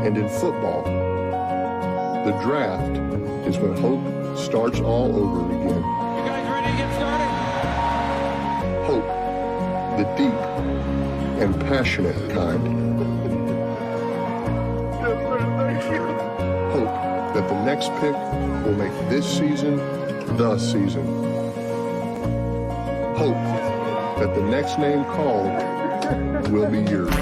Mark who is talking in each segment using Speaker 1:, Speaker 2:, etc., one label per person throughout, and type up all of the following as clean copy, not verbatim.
Speaker 1: And in football, the draft is when hope starts all over again.
Speaker 2: You guys ready to get started?
Speaker 1: Hope, the deep and passionate kind. Hope that the next pick will make this season the season. Hope that the next name called will be yours.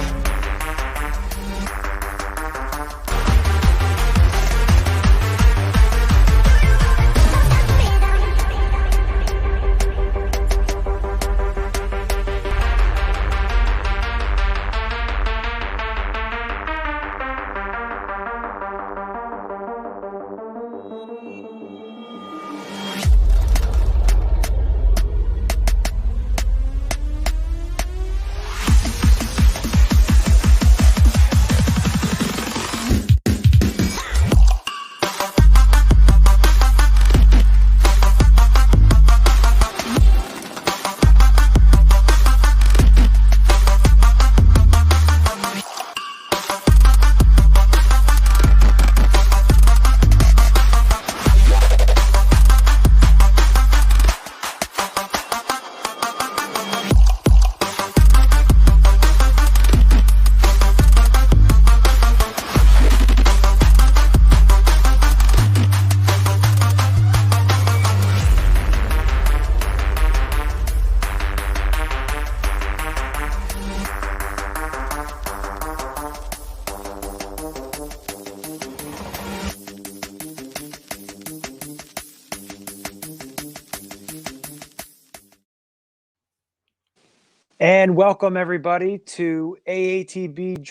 Speaker 3: And welcome everybody to AATB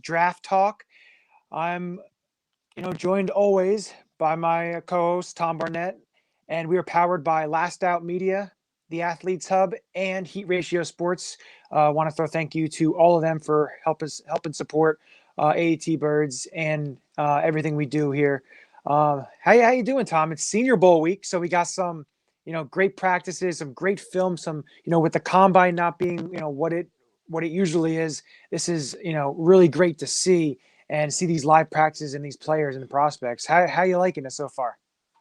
Speaker 3: Draft Talk. I'm, joined always by my co-host Tom Barnett, and we are powered by Last Out Media, the Athletes Hub, and Heat Ratio Sports. I want to throw thank you to all of them for helping support AATBirds and everything we do here. How you doing, Tom? It's Senior Bowl week, so we got some great practices, some great film, some, with the combine not being, what it usually is. This is, really great to see these live practices and these players and the prospects. How you liking it so far?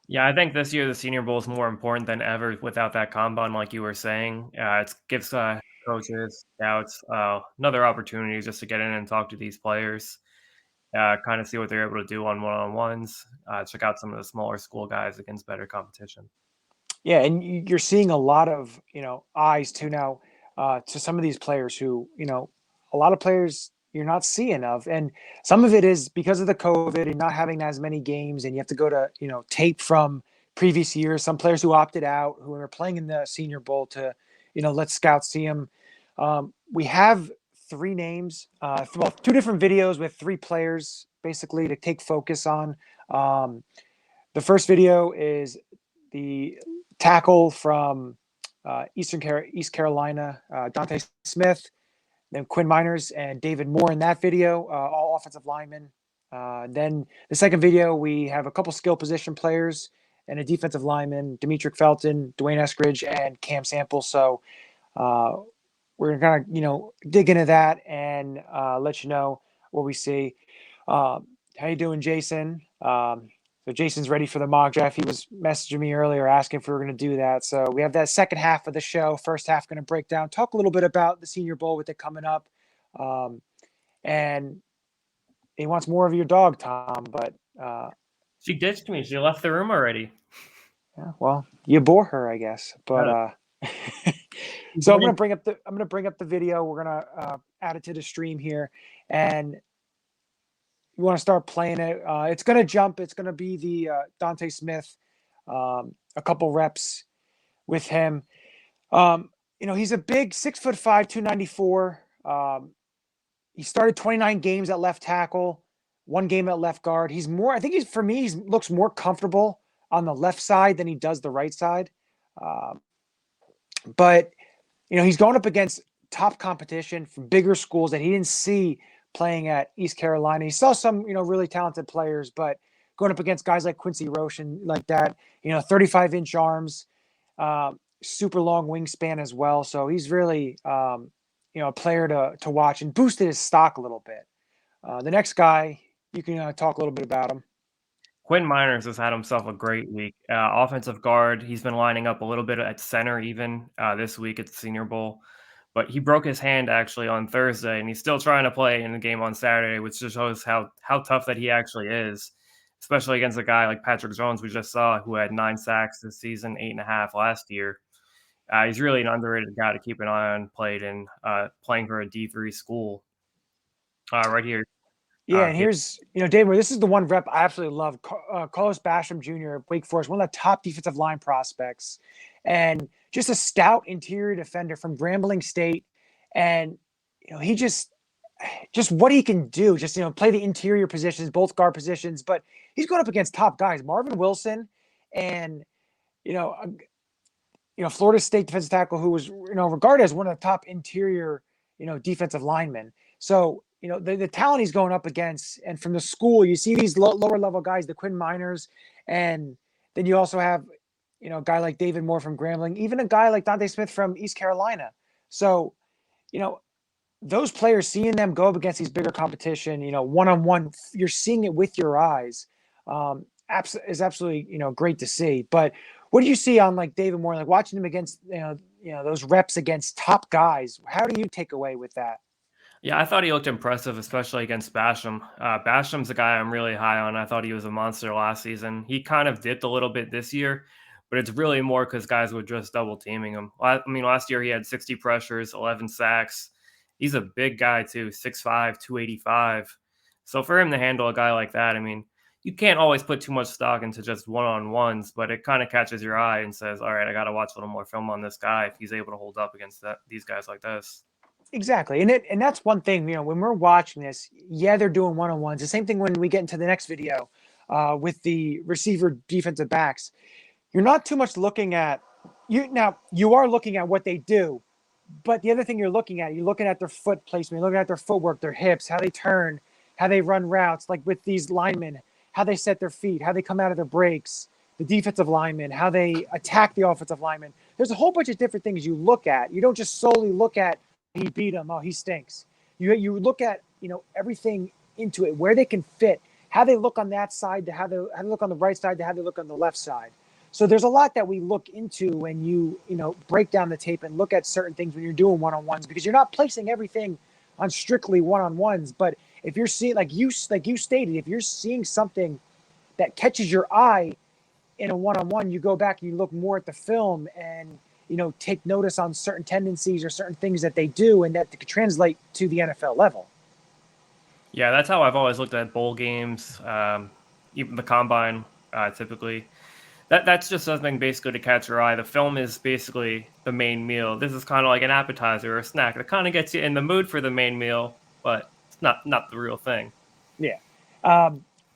Speaker 4: Yeah, I think this year the Senior Bowl is more important than ever without that combine, like you were saying. It gives coaches, scouts, another opportunity just to get in and talk to these players, kind of see what they're able to do on one-on-ones, check out some of the smaller school guys against better competition.
Speaker 3: Yeah, and you're seeing a lot of, eyes to now to some of these players who, a lot of players you're not seeing of. And some of it is because of the COVID and not having as many games, and you have to go to, tape from previous years. Some players who opted out, who are playing in the Senior Bowl to, let scouts see them. We have three names, two different videos with three players basically to take focus on. The first video is the tackle from East Carolina, Dante Smith, then Quinn Miners and David Moore in that video, all offensive linemen. Then the second video, we have a couple skill position players and a defensive lineman, Demetric Felton, Dwayne Eskridge, and Cam Sample. So we're going to, dig into that and let you know what we see. How you doing, Jason? So Jason's ready for the mock draft. He was messaging me earlier asking if we were going to do that. So we have that second half of the show. First half going to break down, talk a little bit about the Senior Bowl with it coming up. And he wants more of your dog, Tom, but
Speaker 4: she ditched me. She left the room already.
Speaker 3: Yeah, well, you bore her, I guess. But so I'm going to bring up the video. We're going to add it to the stream here, and you want to start playing it. It's going to jump. It's going to be the Dante Smith, a couple reps with him. He's a big 6'5", 294. He started 29 games at left tackle, 1 game at left guard. He looks more comfortable on the left side than he does the right side. But he's going up against top competition from bigger schools that he didn't see playing at East Carolina. He saw some, really talented players, but going up against guys like Quincy Roche and like that, 35-inch arms, super long wingspan as well. So he's really, a player to watch and boosted his stock a little bit. The next guy you can talk a little bit about him.
Speaker 4: Quinn Miners has had himself a great week. Offensive guard, he's been lining up a little bit at center even this week at the Senior Bowl. But he broke his hand actually on Thursday, and he's still trying to play in the game on Saturday, which just shows how tough that he actually is, especially against a guy like Patrick Jones we just saw, who had 9 sacks this season, 8.5 last year. He's really an underrated guy to keep an eye on, playing for a D3 school. Right here.
Speaker 3: Yeah, and here's, Dave, this is the one rep I absolutely love. Carlos Basham Jr., Wake Forest, one of the top defensive line prospects, and just a stout interior defender from Grambling State. And, he just what he can do, just, play the interior positions, both guard positions, but he's going up against top guys, Marvin Wilson and, Florida State defensive tackle who was, regarded as one of the top interior, defensive linemen. So, the talent he's going up against, and from the school, you see these lower level guys, the Quinn Miners, and then you also have, a guy like David Moore from Grambling, even a guy like Dante Smith from East Carolina. So, those players, seeing them go up against these bigger competition, one-on-one, you're seeing it with your eyes, is absolutely, great to see. But what do you see on like David Moore, like watching him against, those reps against top guys? How do you take away with that?
Speaker 4: Yeah, I thought he looked impressive, especially against Basham. Basham's a guy I'm really high on. I thought he was a monster last season. He kind of dipped a little bit this year, but it's really more because guys were just double teaming him. I mean, last year he had 60 pressures, 11 sacks. He's a big guy too, 6'5", 285. So for him to handle a guy like that, I mean, you can't always put too much stock into just one-on-ones, but it kind of catches your eye and says, all right, I got to watch a little more film on this guy if he's able to hold up against these guys like this.
Speaker 3: Exactly. And that's one thing, when we're watching this, they're doing one-on-ones. The same thing when we get into the next video with the receiver defensive backs. You're not too much looking at you are looking at what they do, but the other thing you're looking at their foot placement, you're looking at their footwork, their hips, how they turn, how they run routes, like with these linemen, how they set their feet, how they come out of their breaks, the defensive linemen, how they attack the offensive linemen. There's a whole bunch of different things you look at. You don't just solely look at he beat him, oh, he stinks. You look at, everything into it, where they can fit, how they look on that side to how they look on the right side to how they look on the left side. So there's a lot that we look into when you break down the tape and look at certain things when you're doing one-on-ones, because you're not placing everything on strictly one-on-ones. But if you're seeing, like you stated, if you're seeing something that catches your eye in a one-on-one, you go back and you look more at the film and take notice on certain tendencies or certain things that they do, and that could translate to the NFL level.
Speaker 4: Yeah, that's how I've always looked at bowl games, even the combine, typically. That's just something basically to catch your eye. The film is basically the main meal. This is kind of like an appetizer or a snack that kind of gets you in the mood for the main meal, but it's not the real thing.
Speaker 3: Yeah.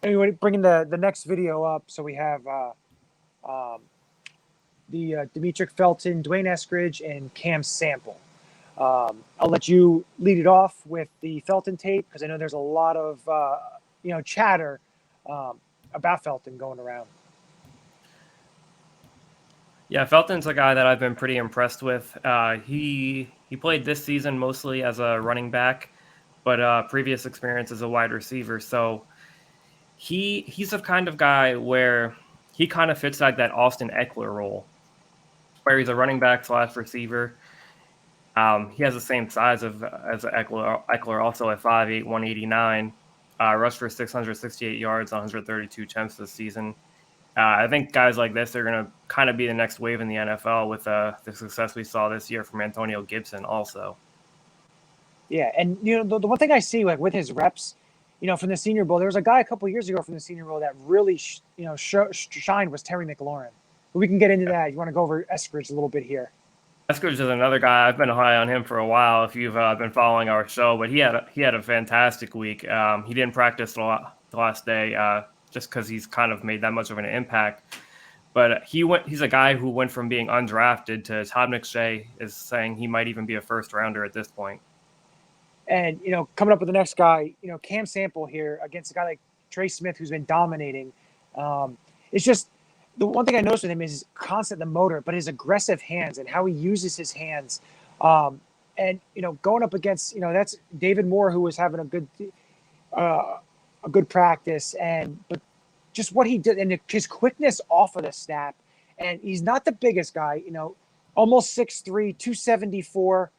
Speaker 3: Anyway, bringing the next video up. So we have the Demetric Felton, Dwayne Eskridge, and Cam Sample. I'll let you lead it off with the Felton tape, because I know there's a lot of chatter about Felton going around.
Speaker 4: Yeah, Felton's a guy that I've been pretty impressed with. He played this season mostly as a running back, but previous experience as a wide receiver. So he's the kind of guy where he kind of fits like that Austin Eckler role, where he's a running back / receiver. He has the same size as Eckler, also at 5'8", 189. Rushed for 668 yards on 132 attempts this season. I think guys like this are going to kind of be the next wave in the NFL with the success we saw this year from Antonio Gibson also. Yeah,
Speaker 3: and the one thing I see, like with his reps, from the Senior Bowl, there was a guy a couple of years ago from the Senior Bowl that really shined, was Terry McLaurin. But we can get into that. You want to go over Eskridge a little bit here?
Speaker 4: Eskridge is another guy. I've been high on him for a while, if you've been following our show. But he had a fantastic week. He didn't practice the last day just because he's kind of made that much of an impact. But he's a guy who went from being undrafted to Todd McShay is saying he might even be a first rounder at this point.
Speaker 3: And, coming up with the next guy, Cam Sample here against a guy like Trey Smith, who's been dominating. It's just the one thing I noticed with him is constant the motor, but his aggressive hands and how he uses his hands. And, going up against, that's David Moore, who was having a good a good practice, but just what he did and his quickness off of the snap. And he's not the biggest guy, almost 6'3", 274.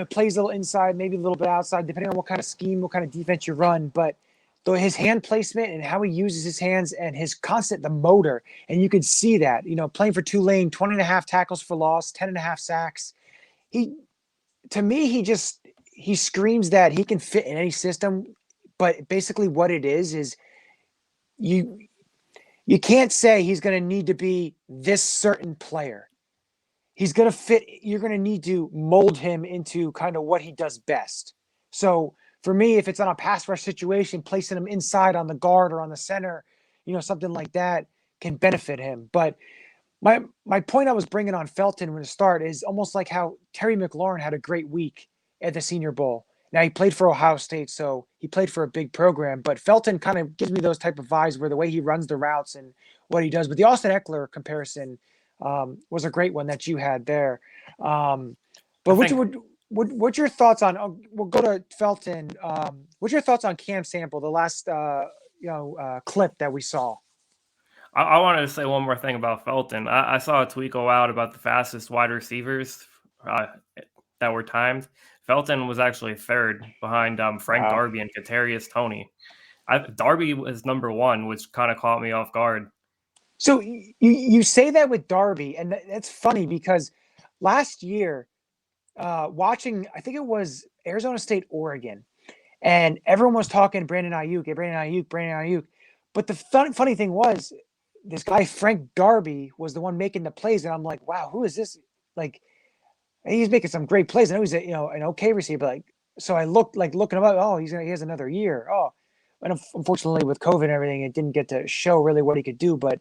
Speaker 3: Plays a little inside, maybe a little bit outside, depending on what kind of scheme, what kind of defense you run. But though his hand placement and how he uses his hands and his the motor, and you could see that, playing for Tulane, 20 and a half tackles for loss, 10 and a half sacks. To me, he screams that he can fit in any system, but basically what it is you can't say he's going to need to be this certain player. He's going to fit. You're going to need to mold him into kind of what he does best. So for me, if it's on a pass rush situation, placing him inside on the guard or on the center, something like that can benefit him. But my point I was bringing on Felton when to start is almost like how Terry McLaurin had a great week at the Senior Bowl. Now, he played for Ohio State, so he played for a big program. But Felton kind of gives me those type of vibes where the way he runs the routes and what he does. But the Austin Eckler comparison was a great one that you had there. But what's your thoughts on? We'll go to Felton. What's your thoughts on Cam Sample, the last clip that we saw?
Speaker 4: I wanted to say one more thing about Felton. I saw a tweet go out about the fastest wide receivers that were timed. Felton was actually third behind Frank Darby and Kadarius Toney. Darby was number one, which kind of caught me off guard.
Speaker 3: So you say that with Darby, and that's funny because last year, watching, I think it was Arizona State, Oregon, and everyone was talking Brandon Ayuk. But the funny thing was, this guy Frank Darby was the one making the plays, and I'm like, wow, who is this? Like, he's making some great plays. I know he's an okay receiver. So I looking him up. Oh, he has another year. Oh, and unfortunately with COVID and everything, it didn't get to show really what he could do. But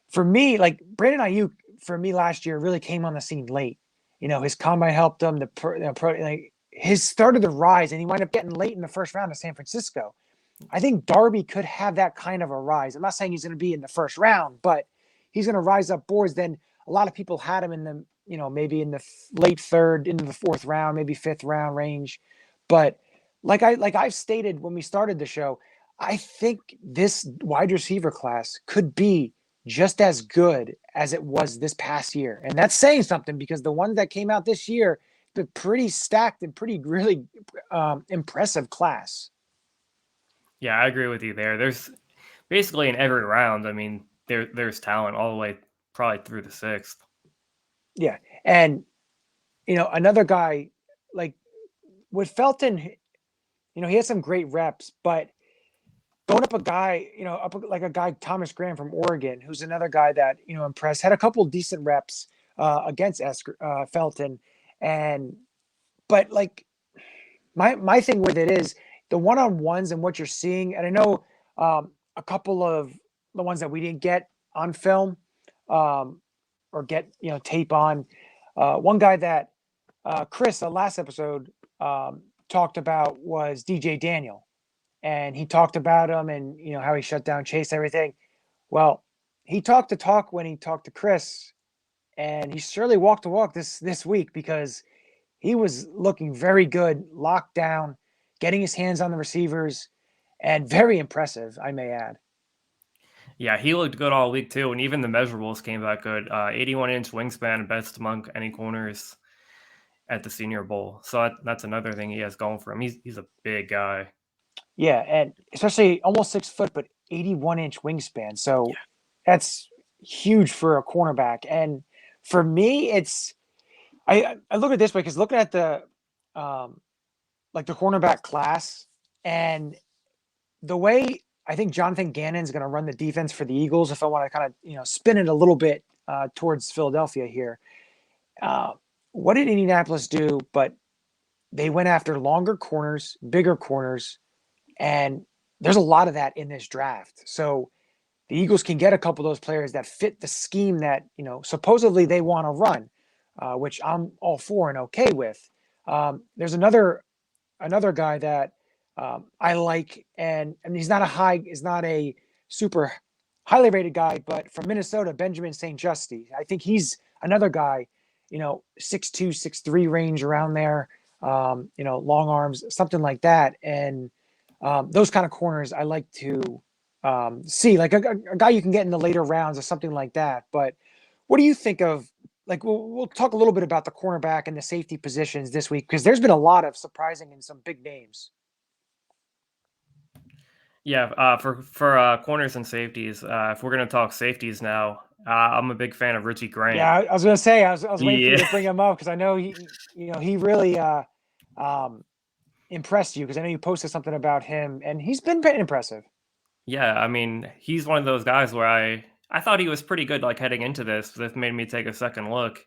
Speaker 3: for me, Brandon Ayuk, for me last year really came on the scene late. His combine helped him. His started to rise, and he wound up getting late in the first round to San Francisco. I think Darby could have that kind of a rise. I'm not saying he's going to be in the first round, but he's going to rise up boards. Then a lot of people had him in the, maybe in the late third, into the fourth round, maybe fifth round range. But I've stated when we started the show, I think this wide receiver class could be just as good as it was this past year. And that's saying something because the ones that came out this year, the pretty stacked and pretty really impressive class.
Speaker 4: Yeah, I agree with you there. There's basically in every round, I mean, there's talent all the way probably through the sixth.
Speaker 3: Yeah. And, another guy with Felton, he had some great reps, but going up a guy, a guy Thomas Graham from Oregon, who's another guy that, impressed, had a couple decent reps against Felton. But my thing with it is the one-on-ones and what you're seeing. And I know a couple of the ones that we didn't get on film or get, tape on. One guy that Chris, the last episode, talked about was DJ Daniel. And he talked about him and, how he shut down Chase, everything. Well, he talked the talk when he talked to Chris, and he surely walked the walk this week because he was looking very good, locked down, getting his hands on the receivers, and very impressive, I may add.
Speaker 4: Yeah, he looked good all week too, and even the measurables came back good. 81-inch wingspan, best among any corners at the Senior Bowl. So that's another thing he has going for him. He's a big guy.
Speaker 3: Yeah, and especially almost 6 foot, but 81-inch wingspan. So that's huge for a cornerback. And for me, I look at it this way because looking at the the cornerback class and the way I think Jonathan Gannon's going to run the defense for the Eagles, if I want to kind of spin it a little bit towards Philadelphia here. What did Indianapolis do? But they went after longer corners, bigger corners. And there's a lot of that in this draft. So the Eagles can get a couple of those players that fit the scheme that, supposedly they want to run, which I'm all for and okay with. There's another guy that I like, and he's not a super highly rated guy, but from Minnesota, Benjamin St. Justy. I think he's another guy, 6'2", 6'3" range around there, long arms, something like that. And Those kind of corners I like to see, like a guy you can get in the later rounds or something like that. But what do you think of, like, we'll talk a little bit about the cornerback and the safety positions this week, because there's been a lot of surprising and some big names.
Speaker 4: Yeah, for corners and safeties, if we're gonna talk safeties now, I'm a big fan of Richie Grant.
Speaker 3: Yeah, I was going to say, I was waiting for you
Speaker 4: Yeah,
Speaker 3: to bring him up because I know he really um, impressed you, because I know you posted something about him and he's been pretty impressive.
Speaker 4: yeah. I mean, he's one of those guys where I thought he was pretty good like heading into this. This made me take a second look.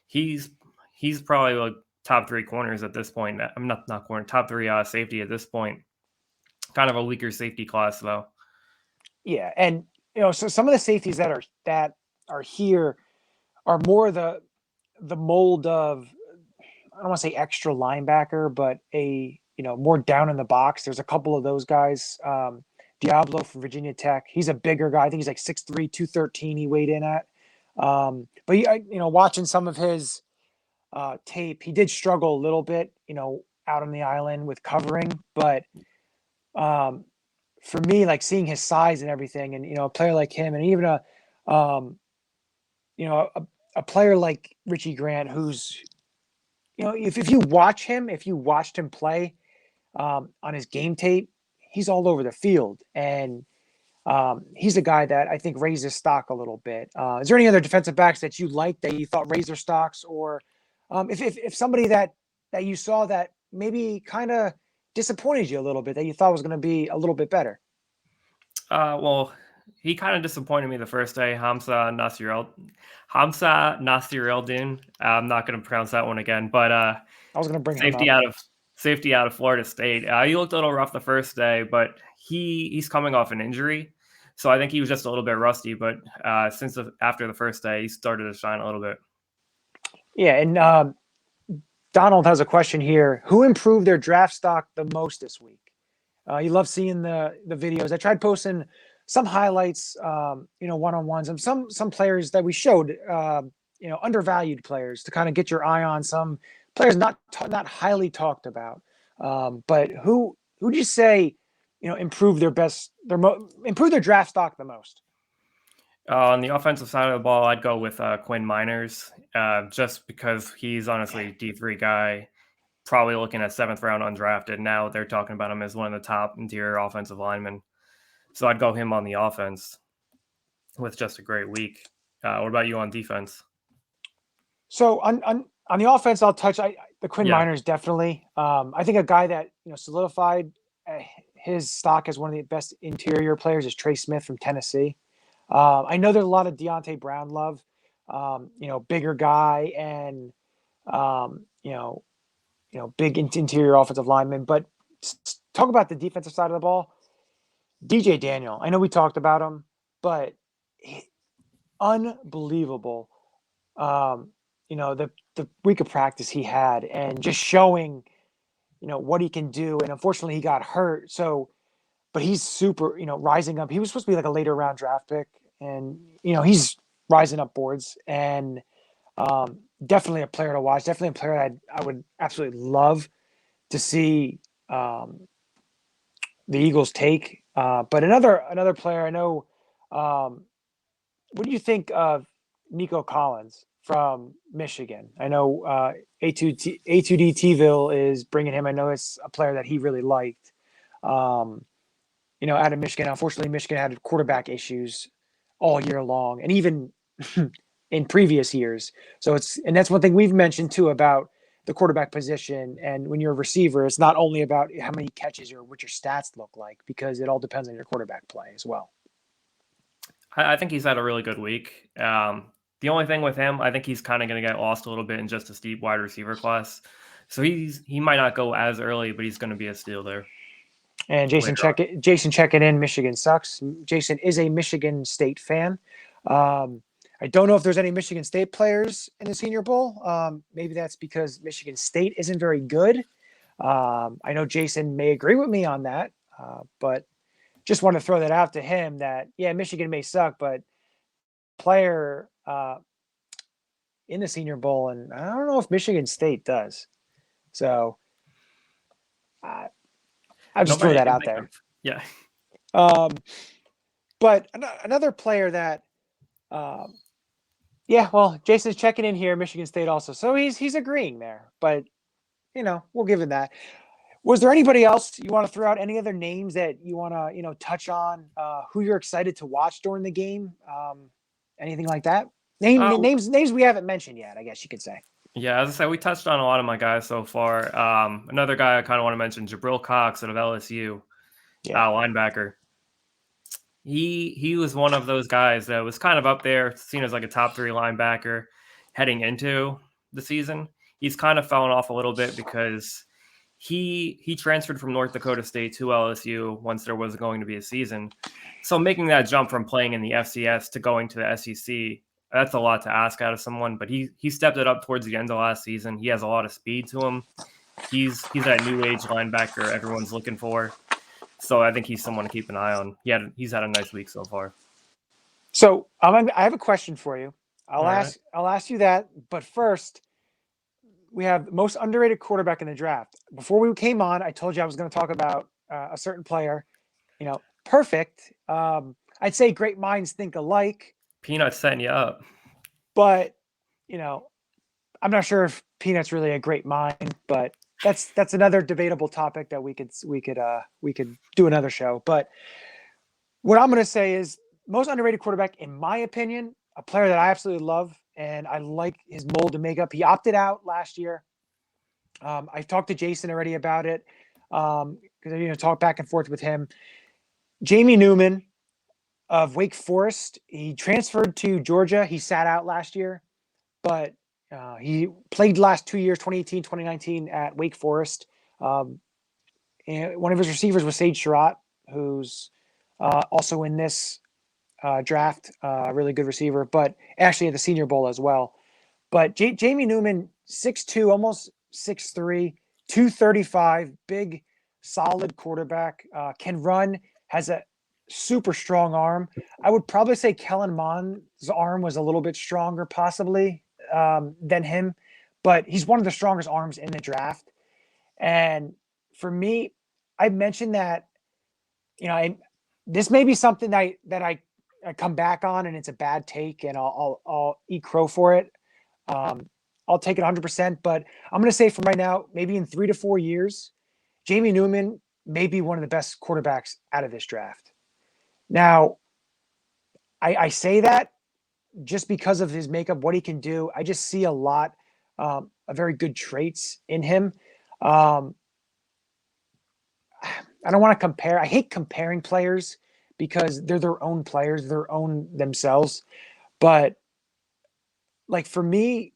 Speaker 4: He's he's probably like top three corners at this point. I'm not corner, top three safety at this point. Kind of a weaker safety class though.
Speaker 3: Yeah, and so some of the safeties that are here are more the mold of, I don't want to say extra linebacker, but a more down in the box. There's a couple of those guys. Diablo from Virginia Tech. He's a bigger guy. I think he's like 6'3", 213. He weighed in at. But watching some of his tape, he did struggle a little bit, out on the island with covering. But um, for me, like seeing his size and everything, and a player like him, and even um, a player like Richie Grant, who's if you watch him, if you watched him play on his game tape, he's all over the field, and he's a guy that I think raises stock a little bit. Is there any other defensive backs that you like that you thought raised their stocks, or if somebody that you saw that maybe kind of disappointed you a little bit, that you thought was going to be a little bit better?
Speaker 4: Well, he kind of disappointed me the first day. Hamza Nasireldin. I'm not going to pronounce that one again, but
Speaker 3: I was going to bring him
Speaker 4: safety
Speaker 3: up.
Speaker 4: out of safety out of Florida State. He looked a little rough the first day, but he's coming off an injury, so I think he was just a little bit rusty. But after the first day, he started to shine a little bit.
Speaker 3: Yeah, and Donald has a question here. Who improved their draft stock the most this week? You love seeing the videos. I tried posting some highlights, one-on-ones, and some players that we showed, undervalued players to kind of get your eye on, some players not highly talked about. But who'd you say, improved improved their draft stock the most?
Speaker 4: On the offensive side of the ball, I'd go with Quinn Miners, just because he's honestly a D3 guy, probably looking at 7th round undrafted. Now they're talking about him as one of the top interior offensive linemen. So I'd go him on the offense with just a great week. What about you on defense?
Speaker 3: So on the offense, I'll touch the Quinn
Speaker 4: Yeah.
Speaker 3: Miners definitely. I think a guy that solidified his stock as one of the best interior players is Trey Smith from Tennessee. I know there's a lot of Deontay Brown love, bigger guy and big interior offensive lineman. But talk about the defensive side of the ball. DJ Daniel. I know we talked about him, but unbelievable. The week of practice he had, and just showing, what he can do. And unfortunately, he got hurt. So, but he's super, rising up. He was supposed to be like a later round draft pick, and he's rising up boards, and definitely a player to watch. Definitely a player I would absolutely love to see the Eagles take. But another player I know. What do you think of Nico Collins from Michigan? I know A2D Tville is bringing him. I know it's a player that he really liked. Out of Michigan. Unfortunately, Michigan had quarterback issues all year long, and even in previous years. So that's one thing we've mentioned too about the quarterback position. And when you're a receiver, it's not only about how many catches or what your stats look like, because it all depends on your quarterback play as well.
Speaker 4: I think he's had a really good week. The only thing with him, I think he's kind of going to get lost a little bit in just a steep wide receiver class. So he might not go as early, but he's going to be a steal there.
Speaker 3: And Jason checking in. Michigan sucks. Jason is a Michigan State fan. I don't know if there's any Michigan State players in the Senior Bowl. Maybe that's because Michigan State isn't very good. I know Jason may agree with me on that, but just want to throw that out to him that, yeah, Michigan may suck, but player in the Senior Bowl, and I don't know if Michigan State does. So I'll just throw
Speaker 4: Nobody I
Speaker 3: that
Speaker 4: can
Speaker 3: out
Speaker 4: think
Speaker 3: there.
Speaker 4: of. Yeah.
Speaker 3: But another player that, yeah, well, Jason's checking in here, Michigan State also. So he's agreeing there, but we'll give him that. Was there anybody else you want to throw out? Any other names that you want to, touch on? Who you're excited to watch during the game? Anything like that? Names we haven't mentioned yet, I guess you could say.
Speaker 4: Yeah, as I said, we touched on a lot of my guys so far. Another guy I kind of want to mention, Jabril Cox out of LSU,
Speaker 3: Yeah.
Speaker 4: linebacker. He was one of those guys that was kind of up there, seen as like a top 3 linebacker heading into the season. He's kind of fallen off a little bit because he transferred from North Dakota State to LSU once there was going to be a season. So making that jump from playing in the FCS to going to the SEC, that's a lot to ask out of someone. But he stepped it up towards the end of last season. He has a lot of speed to him. He's that new age linebacker everyone's looking for. So I think he's someone to keep an eye on. He's had a nice week so far.
Speaker 3: So I have a question for you. I'll
Speaker 4: All
Speaker 3: ask you that, but first, we have most underrated quarterback in the draft. Before we came on, I told you I was going to talk about a certain player. Perfect. I'd say great minds think alike.
Speaker 4: Peanut's setting you up.
Speaker 3: But I'm not sure if Peanut's really a great mind, but that's another debatable topic that we could do another show. But what I'm going to say is most underrated quarterback, in my opinion, a player that I absolutely love and I like his mold and makeup. He opted out last year. I've talked to Jason already about it because I talk back and forth with him. Jamie Newman of Wake Forest. He transferred to Georgia. He sat out last year, but he played the last 2 years, 2018, 2019 at Wake Forest. And one of his receivers was Sage Surratt, who's also in this draft, a really good receiver, but actually at the Senior Bowl as well. But Jamie Newman, 6'2", almost 6'3", 235, big, solid quarterback, can run, has a super strong arm. I would probably say Kellen Mond's arm was a little bit stronger possibly than him, but he's one of the strongest arms in the draft. And for me, I mentioned that, this may be something that I come back on and it's a bad take and I'll eat crow for it. I'll take it 100%, but I'm going to say from right now, maybe in 3 to 4 years, Jamie Newman may be one of the best quarterbacks out of this draft. Now, I say that just because of his makeup, what he can do. I just see a lot of very good traits in him. I don't want to compare. I hate comparing players because they're their own players, their own themselves. But like for me,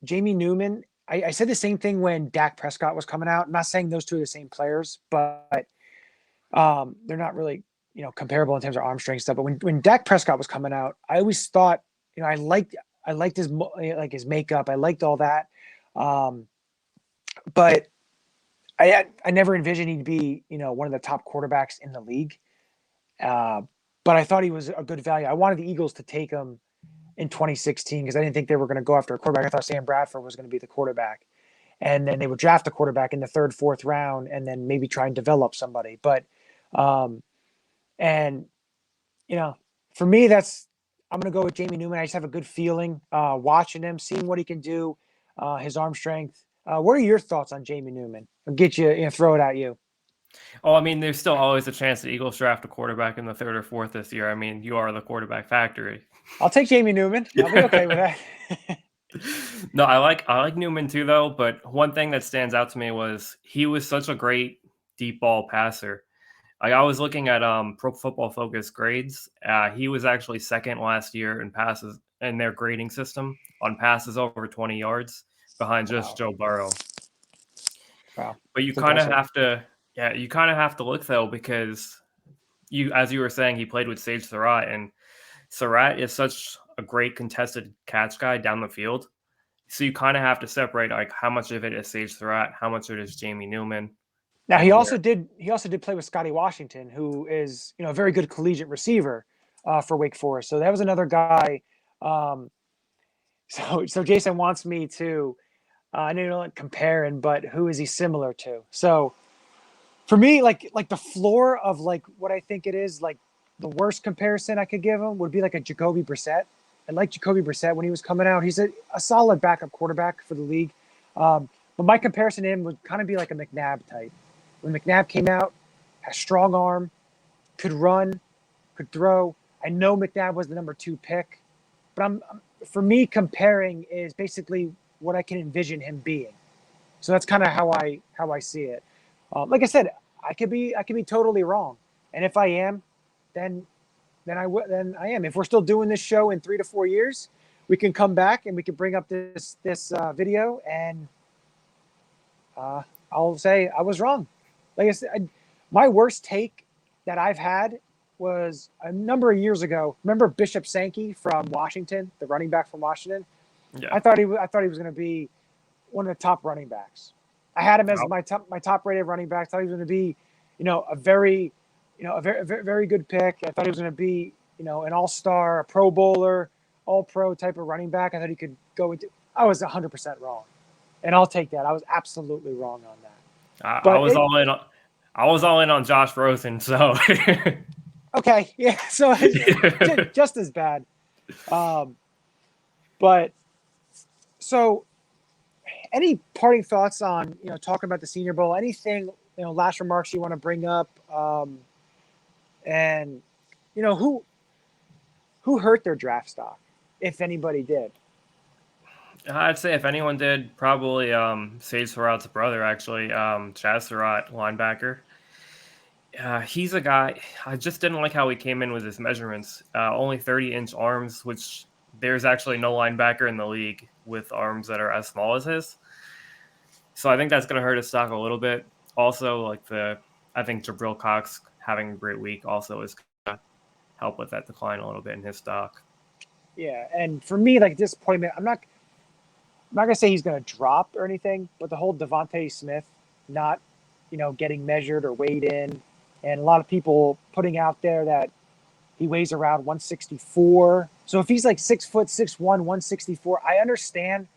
Speaker 3: Jamie Newman, I said the same thing when Dak Prescott was coming out. I'm not saying those two are the same players, but they're not really, comparable in terms of arm strength stuff. But when Dak Prescott was coming out, I always thought, I liked his makeup. I liked all that. But I never envisioned he'd be, one of the top quarterbacks in the league. But I thought he was a good value. I wanted the Eagles to take him in 2016 because I didn't think they were going to go after a quarterback. I thought Sam Bradford was going to be the quarterback. And then they would draft a quarterback in the 3rd, 4th round and then maybe try and develop somebody. But, for me, I'm going to go with Jamie Newman. I just have a good feeling watching him, seeing what he can do, his arm strength. What are your thoughts on Jamie Newman? I'll get you, throw it at you.
Speaker 4: Oh, I mean, there's still always a chance the Eagles draft a quarterback in the 3rd or 4th this year. I mean, you are the quarterback factory.
Speaker 3: I'll take Jamie Newman. I'll be okay with that.
Speaker 4: No, I like Newman too, though. But one thing that stands out to me was he was such a great deep ball passer. I was looking at Pro Football Focus grades. He was actually 2nd last year in passes in their grading system on passes over 20 yards, behind just Joe Burrow.
Speaker 3: Wow.
Speaker 4: But you kind of have to look though, because as you were saying, he played with Sage Surratt, and Surratt is such a great contested catch guy down the field. So you kind of have to separate like how much of it is Sage Surratt, how much of it is Jamie Newman.
Speaker 3: Now he also did play with Scotty Washington, who is a very good collegiate receiver for Wake Forest. So that was another guy. So Jason wants me to I know you're not comparing, but who is he similar to? So For me, like the floor of like what I think it is, like the worst comparison I could give him would be like a Jacoby Brissett. I like Jacoby Brissett when he was coming out. He's a solid backup quarterback for the league. But my comparison to him would kind of be like a McNabb type. When McNabb came out, had a strong arm, could run, could throw. I know McNabb was the number 2 pick, but for me, comparing is basically what I can envision him being. So that's kind of how I see it. Like I said, I could be totally wrong, and if I am, then I am. If we're still doing this show in 3 to 4 years, we can come back and we can bring up this video, and I'll say I was wrong. Like I said, my worst take that I've had was a number of years ago. Remember Bishop Sankey from Washington, the running back from Washington?
Speaker 4: Yeah.
Speaker 3: I thought he was going to be one of the top running backs. I had him as my top rated running back. I thought he was going to be, a very good pick. I thought he was going to be, an all-star, a Pro Bowler, all-pro type of running back. I thought he could go into. I was 100% wrong, and I'll take that. I was absolutely wrong on that.
Speaker 4: I was all in. I was all in on Josh Rosen. So
Speaker 3: okay, yeah. So just as bad. But so. Any parting thoughts on, talking about the Senior Bowl? Anything, last remarks you want to bring up? And, who hurt their draft stock, if anybody did?
Speaker 4: I'd say if anyone did, probably Sage Surratt's brother, actually, Chaz Surratt, linebacker. He's a guy, I just didn't like how he came in with his measurements. Only 30-inch arms, which there's actually no linebacker in the league with arms that are as small as his. So I think that's going to hurt his stock a little bit. Also, I think Jabril Cox having a great week also is going to help with that decline a little bit in his stock.
Speaker 3: Yeah, and for me, like disappointment, I'm not going to say he's going to drop or anything, but the whole Devontae Smith not, getting measured or weighed in, and a lot of people putting out there that he weighs around 164. So if he's like 6 foot 6'1", 164, I understand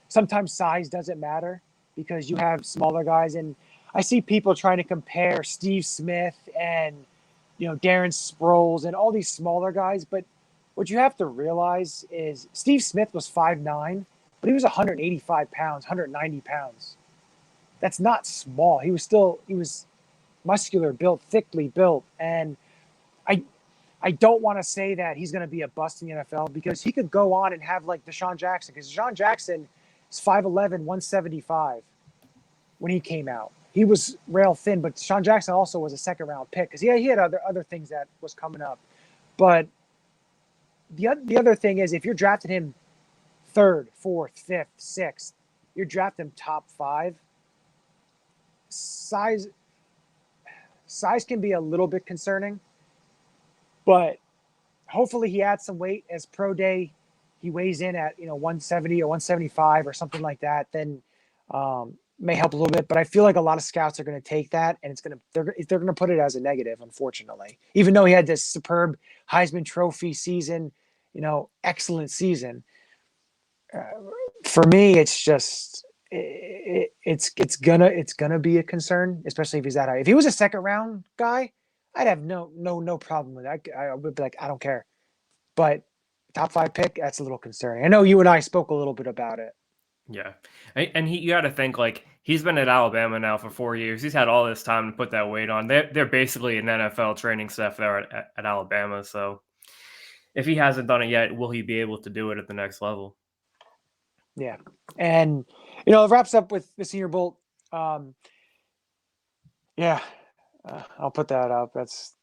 Speaker 3: sometimes size doesn't matter because you have smaller guys. And I see people trying to compare Steve Smith and, Darren Sproles and all these smaller guys. But what you have to realize is Steve Smith was 5'9", but he was 185 pounds, 190 pounds. That's not small. He was muscular built, thickly built. And I don't want to say that he's going to be a bust in the NFL because he could go on and have like Deshaun Jackson, because Deshaun Jackson is 5'11", 175 when he came out. He was rail thin, but Deshaun Jackson also was a second-round pick because he had other things that was coming up. But the other thing is if you're drafting him 3rd, 4th, 5th, 6th, you're drafting him top 5, size can be a little bit concerning. But hopefully he adds some weight as pro day. He weighs in at 170 or 175 or something like that. Then may help a little bit. But I feel like a lot of scouts are going to take that and they're going to put it as a negative, unfortunately. Even though he had this superb Heisman Trophy season, excellent season. For me, it's just it's gonna be a concern, especially if he's that high. If he was a second round guy, I'd have no problem with that. I would be like, I don't care. But top 5 pick, that's a little concerning. I know you and I spoke a little bit about it.
Speaker 4: Yeah. And you got to think, he's been at Alabama now for 4 years. He's had all this time to put that weight on. They're basically an NFL training staff there at Alabama. So if he hasn't done it yet, will he be able to do it at the next level?
Speaker 3: Yeah. And, it wraps up with the Senior Bowl. Yeah. I'll put that up. That's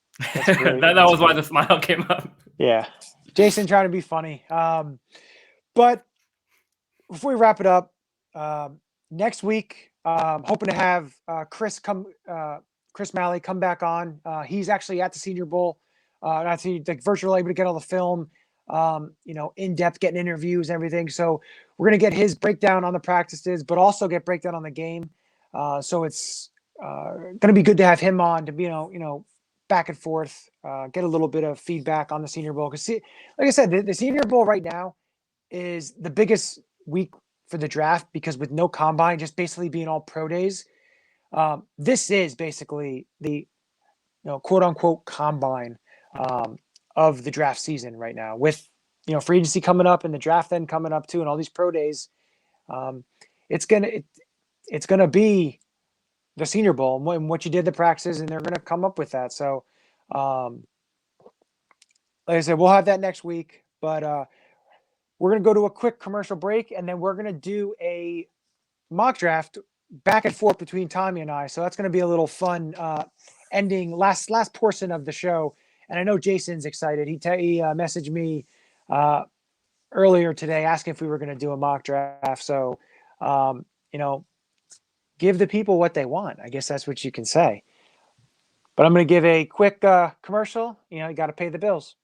Speaker 3: great.
Speaker 4: that was why the smile came up.
Speaker 3: Yeah. Jason trying to be funny. But before we wrap it up, next week, hoping to have Chris Malley come back on. He's actually at the Senior Bowl. Virtually able to get all the film, in depth, getting interviews and everything. So we're going to get his breakdown on the practices, but also get breakdown on the game. So it's going to be good to have him on to be, back and forth, get a little bit of feedback on the Senior Bowl. Because, like I said, the Senior Bowl right now is the biggest week for the draft because with no combine, just basically being all pro days, This is basically the quote unquote combine of the draft season right now, with free agency coming up and the draft then coming up too, and all these pro days. It's gonna be the Senior Bowl and what you did the practices, and they're gonna come up with that. So, like I said, we'll have that next week, but we're gonna go to a quick commercial break, and then we're gonna do a mock draft back and forth between Tommy and I. So that's going to be a little fun ending, last portion of the show. And I know Jason's excited. He messaged me earlier today asking if we were going to do a mock draft. So, give the people what they want. I guess that's what you can say. But I'm going to give a quick commercial. You got to pay the bills.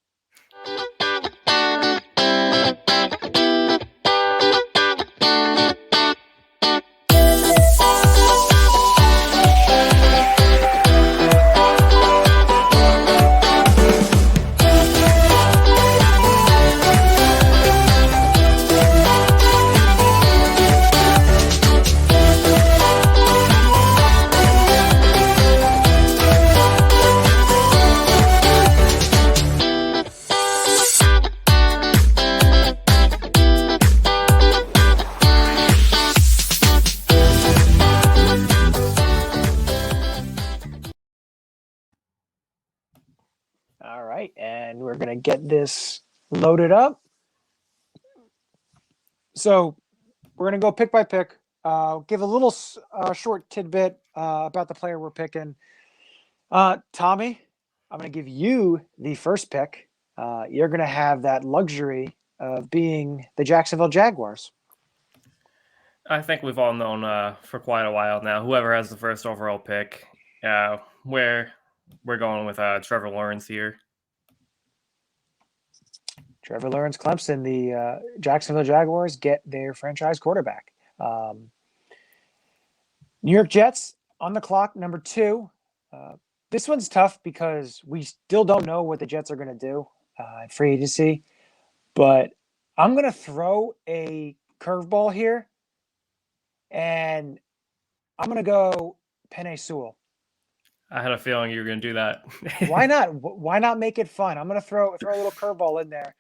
Speaker 3: All right, and we're going to get this loaded up. So we're going to go pick by pick. Give a little short tidbit about the player we're picking. Tommy, I'm going to give you the first pick. You're going to have that luxury of being the Jacksonville Jaguars.
Speaker 4: I think we've all known for quite a while now, whoever has the first overall pick, where we're going with Trevor Lawrence here.
Speaker 3: Trevor Lawrence, Clemson, the Jacksonville Jaguars get their franchise quarterback. New York Jets on the clock, number 2. This one's tough because we still don't know what the Jets are going to do in free agency. But I'm going to throw a curveball here, and I'm going to go Penei Sewell.
Speaker 4: I had a feeling you were going to do that.
Speaker 3: Why not? Why not make it fun? I'm going to throw a little curveball in there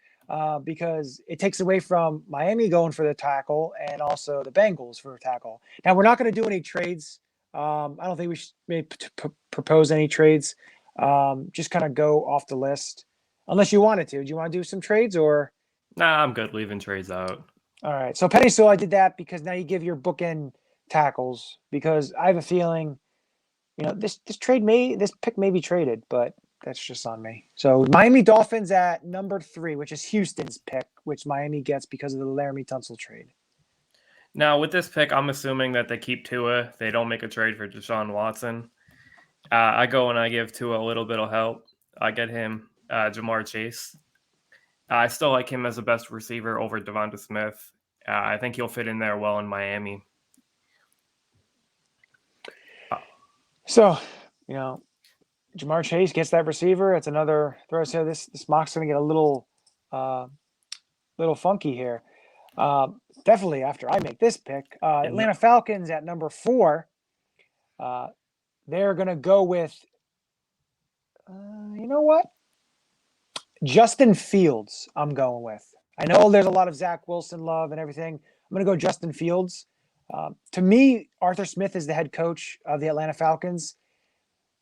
Speaker 3: because it takes away from Miami going for the tackle and also the Bengals for a tackle. Now, we're not going to do any trades. I don't think we should propose any trades. Just kind of go off the list. Unless you wanted to. Do you want to do some trades or?
Speaker 4: Nah, I'm good leaving trades out.
Speaker 3: All right. So Penei Sewell, I did that because now you give your bookend tackles, because I have a feeling, this pick may be traded, but that's just on me. So Miami Dolphins at number 3, which is Houston's pick, which Miami gets because of the Laramie Tunsil trade.
Speaker 4: Now, with this pick, I'm assuming that they keep Tua. They don't make a trade for Deshaun Watson. I go and I give Tua a little bit of help. I get him Jamar Chase. I still like him as the best receiver over Devonta Smith. I think he'll fit in there well in Miami.
Speaker 3: So, Jamar Chase gets that receiver. It's another throw. So this mock's going to get a little funky here. Definitely after I make this pick, Atlanta Falcons at number 4. They're going to go with, you know what? Justin Fields, I'm going with. I know there's a lot of Zach Wilson love and everything. I'm going to go Justin Fields. To me, Arthur Smith is the head coach of the Atlanta Falcons.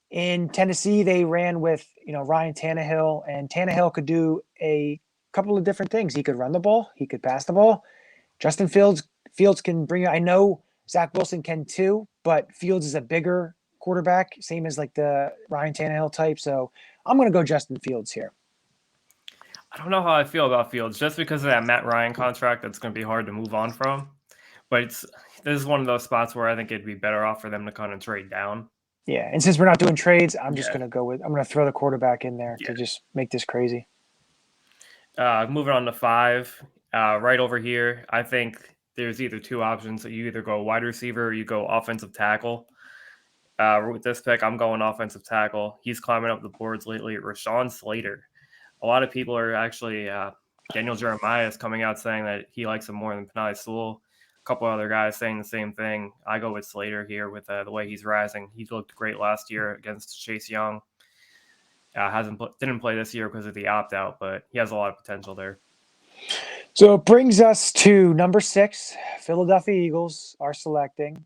Speaker 3: In Tennessee, they ran with, Ryan Tannehill, and Tannehill could do a couple of different things. He could run the ball. He could pass the ball. Justin Fields can bring, I know Zach Wilson can too, but Fields is a bigger quarterback, same as like the Ryan Tannehill type. So I'm going to go Justin Fields here.
Speaker 4: I don't know how I feel about Fields, just because of that Matt Ryan contract. That's going to be hard to move on from. But this is one of those spots where I think it'd be better off for them to kind of trade down.
Speaker 3: Yeah, and since we're not doing trades, I'm just going to I'm going to throw the quarterback in there to just make this crazy.
Speaker 4: Moving on to 5, right over here, I think there's either 2 options. That you either go wide receiver or you go offensive tackle. With this pick, I'm going offensive tackle. He's climbing up the boards lately. Rashawn Slater. A lot of people are actually Daniel Jeremiah is coming out saying that he likes him more than Penei Sewell. couple other guys saying the same thing. I go with Slater here with the way he's rising. He looked great last year against Chase Young. Didn't play this year because of the opt out, but he has a lot of potential there.
Speaker 3: So it brings us to number 6. Philadelphia Eagles are selecting,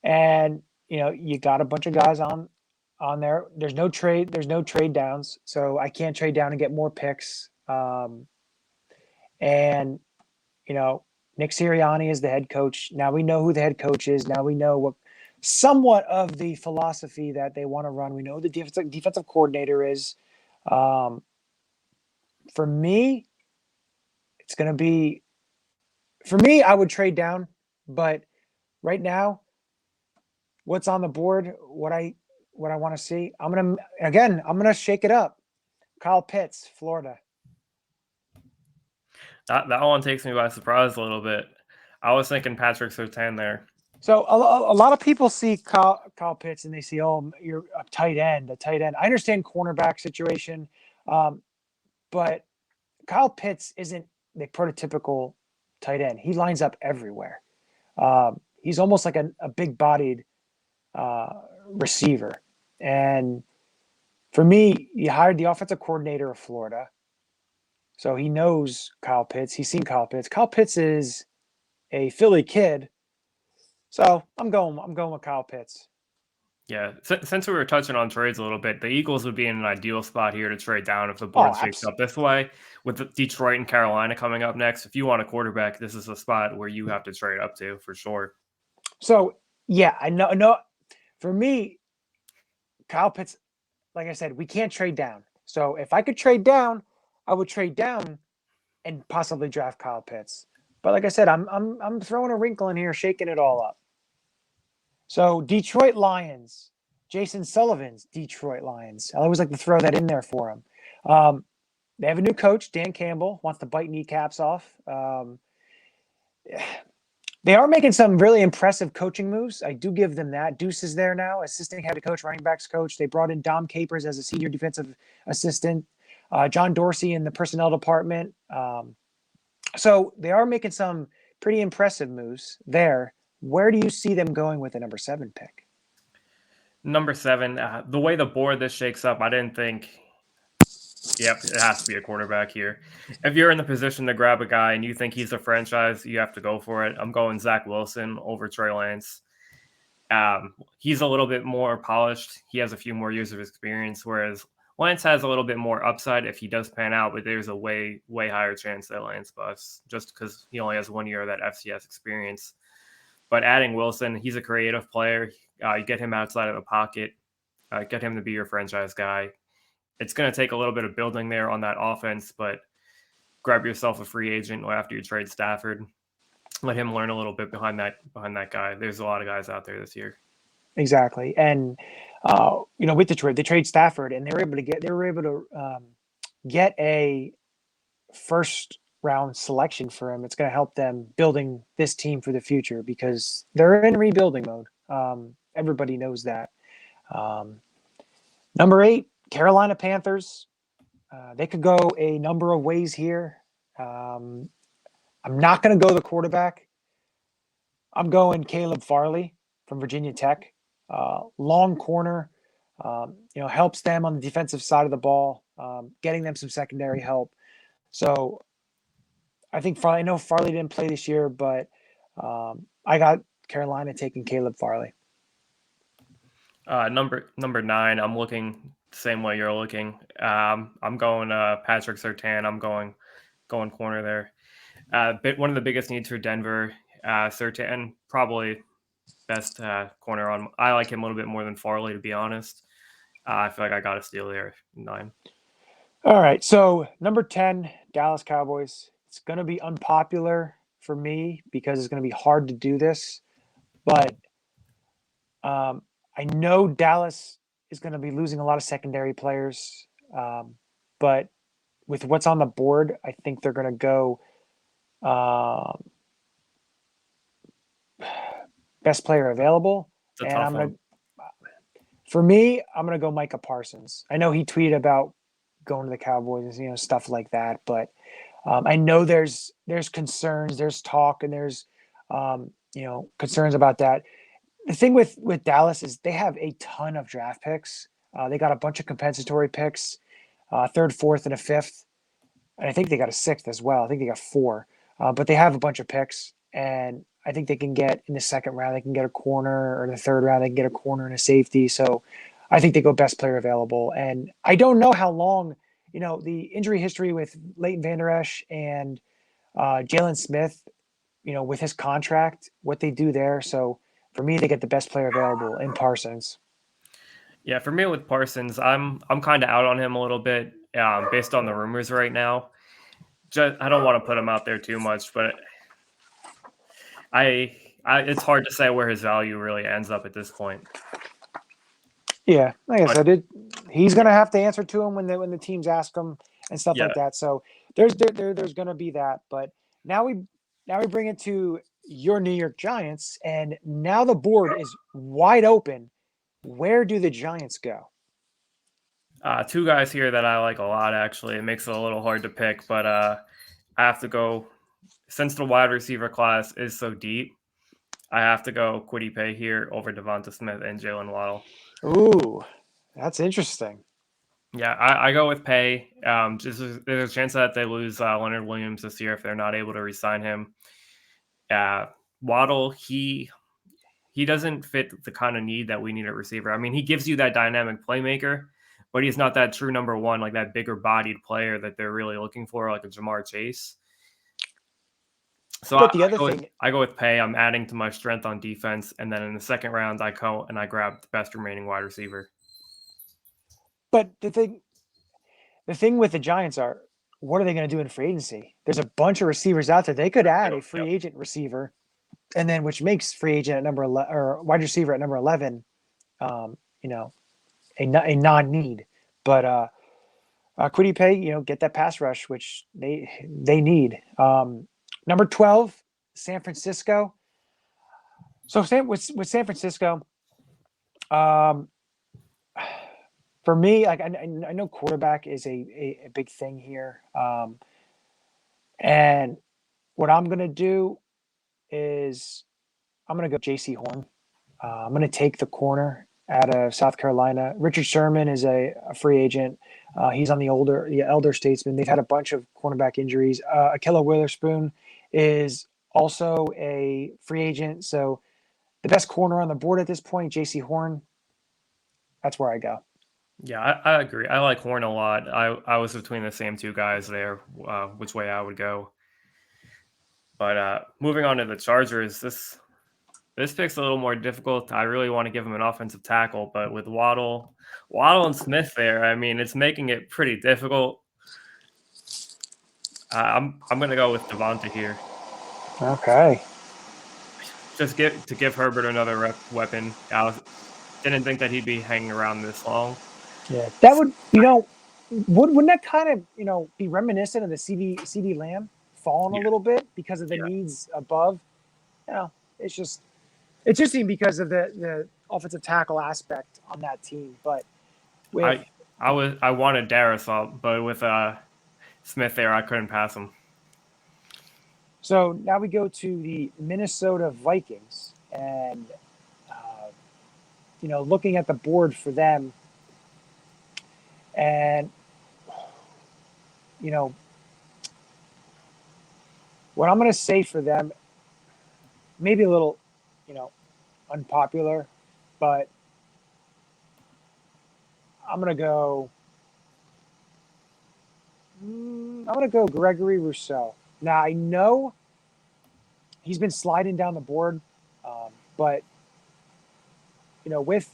Speaker 3: and you got a bunch of guys on there. There's no trade downs, so I can't trade down and get more picks. And Nick Sirianni is the head coach. Now we know who the head coach is. Now we know what somewhat of the philosophy that they want to run. We know who the defensive coordinator is. For me, it's going to be. For me, I would trade down, but right now, what's on the board, what I want to see, I'm gonna shake it up. Kyle Pitts, Florida.
Speaker 4: That one takes me by surprise a little bit. I was thinking Patrick Surtain there.
Speaker 3: So a lot of people see Kyle Pitts and they see, oh, you're a tight end. I understand cornerback situation, but Kyle Pitts isn't the prototypical tight end. He lines up everywhere. He's almost like a big-bodied receiver. And for me, you hired the offensive coordinator of Florida, so he knows Kyle Pitts. He's seen Kyle Pitts. Kyle Pitts is a Philly kid, so I'm going with Kyle Pitts.
Speaker 4: Yeah, since we were touching on trades a little bit, the Eagles would be in an ideal spot here to trade down if the board shakes up this way. With Detroit and Carolina coming up next, if you want a quarterback, this is a spot where you have to trade up to for sure.
Speaker 3: So, yeah, I know. For me, Kyle Pitts, like I said, we can't trade down. So if I could trade down, I would trade down and possibly draft Kyle Pitts. But like I said, I'm throwing a wrinkle in here, shaking it all up. So Detroit Lions, Jason Sullivan's Detroit Lions. I always like to throw that in there for him. They have a new coach, Dan Campbell, wants to bite kneecaps off. They are making some really impressive coaching moves. I do give them that. Deuce is there now, assistant head coach, running backs coach. They brought in Dom Capers as a senior defensive assistant. John Dorsey in the personnel department. So they are making some pretty impressive moves there. Where do you see them going with the number 7 pick?
Speaker 4: Number 7, the way the board this shakes up, I didn't think. Yep, it has to be a quarterback here. If you're in the position to grab a guy and you think he's a franchise, you have to go for it. I'm going Zach Wilson over Trey Lance. He's a little bit more polished. He has a few more years of experience, whereas Lance has a little bit more upside if he does pan out, but there's a way, way higher chance that Lance busts just because he only has 1 year of that FCS experience. But adding Wilson, he's a creative player. You get him outside of the pocket, get him to be your franchise guy. It's going to take a little bit of building there on that offense, but grab yourself a free agent after you trade Stafford. Let him learn a little bit behind that guy. There's a lot of guys out there this year.
Speaker 3: Exactly. And with Detroit, they trade Stafford, and they were able to get a first round selection for him. It's going to help them building this team for the future because they're in rebuilding mode. Everybody knows that. Number 8, Carolina Panthers. They could go a number of ways here. I'm not going to go the quarterback. I'm going Caleb Farley from Virginia Tech. Long corner, helps them on the defensive side of the ball, getting them some secondary help. So I think Farley. I know Farley didn't play this year, but I got Carolina taking Caleb Farley.
Speaker 4: Number 9, I'm looking the same way you're looking. I'm going Patrick Surtain. I'm going corner there. One of the biggest needs for Denver. Surtain probably best corner on. I like him a little bit more than Farley, to be honest. I feel like I got a steal there. 9.
Speaker 3: All right, so number 10, Dallas Cowboys. It's going to be unpopular for me because it's going to be hard to do this, but I know Dallas is going to be losing a lot of secondary players, but with what's on the board, I think they're going to go best player available. And for me, I'm going to go Micah Parsons. I know he tweeted about going to the Cowboys, stuff like that, but I know there's concerns, there's talk, and there's concerns about that. The thing with Dallas is they have a ton of draft picks. They got a bunch of compensatory picks, third, fourth, and a fifth, and I think they got a sixth as well. I think they got four, but they have a bunch of picks, and I think they can get in the second round. They can get a corner, or the third round they can get a corner and a safety. So I think they go best player available, and I don't know how long. The injury history with Leighton Vander Esch and Jalen Smith, with his contract, what they do there. So for me, they get the best player available in Parsons.
Speaker 4: Yeah, for me with Parsons, I'm kind of out on him a little bit based on the rumors right now. I don't want to put him out there too much, but it's hard to say where his value really ends up at this point.
Speaker 3: Yeah, like I said, he's going to have to answer to him when the teams ask him and stuff
Speaker 4: Yeah.
Speaker 3: like that. So there's going to be that. But now we bring it to your New York Giants, and now the board is wide open. Where do the Giants go?
Speaker 4: Two guys here that I like a lot, actually. It makes it a little hard to pick, but I have to go, since the wide receiver class is so deep, I have to go Kwity Paye here over Devonta Smith and Jalen Waddle.
Speaker 3: Ooh, that's interesting.
Speaker 4: Yeah, I go with Paye. There's a chance that they lose Leonard Williams this year if they're not able to re-sign him. Waddle, he doesn't fit the kind of need that we need at receiver. I mean, he gives you that dynamic playmaker, but he's not that true number one, like that bigger bodied player that they're really looking for, like a Jamar Chase. So I go with Paye. I'm adding to my strength on defense, and then in the second round, I go and I grab the best remaining wide receiver.
Speaker 3: But the thing with the Giants are, what are they going to do in free agency? There's a bunch of receivers out there. They could add a free agent receiver, and then which makes free agent at number 11 or wide receiver at number 11, a non-need. But Kwity Paye, get that pass rush, which they need. Number 12, San Francisco. So with San Francisco, for me, like I know quarterback is a big thing here, and what I'm gonna do is I'm gonna go J.C. Horn. I'm going to take the corner out of South Carolina. Richard Sherman is a free agent. He's on the elder statesman. They've had a bunch of cornerback injuries. Akilla Witherspoon is also a free agent. So the best corner on the board at this point, J.C. Horn. That's where I go.
Speaker 4: Yeah, I agree. I like Horn a lot. I was between the same two guys there, which way I would go. But moving on to the Chargers, this pick's a little more difficult. I really want to give him an offensive tackle, but with Waddle and Smith there, I mean, it's making it pretty difficult. I'm going to go with Devonta here.
Speaker 3: Okay.
Speaker 4: Just to give Herbert another weapon. I didn't think that he'd be hanging around this long.
Speaker 3: Yeah, that would wouldn't that kind of be reminiscent of the CD Lamb falling a little bit because of the needs above? It's just interesting because of the offensive tackle aspect on that team. But
Speaker 4: I wanted Darius up, but with Smith there, I couldn't pass him.
Speaker 3: So now we go to the Minnesota Vikings, and looking at the board for them, and what I'm going to say for them, maybe a little, unpopular, but I'm going to go Gregory Rousseau. Now, I know he's been sliding down the board, but, with,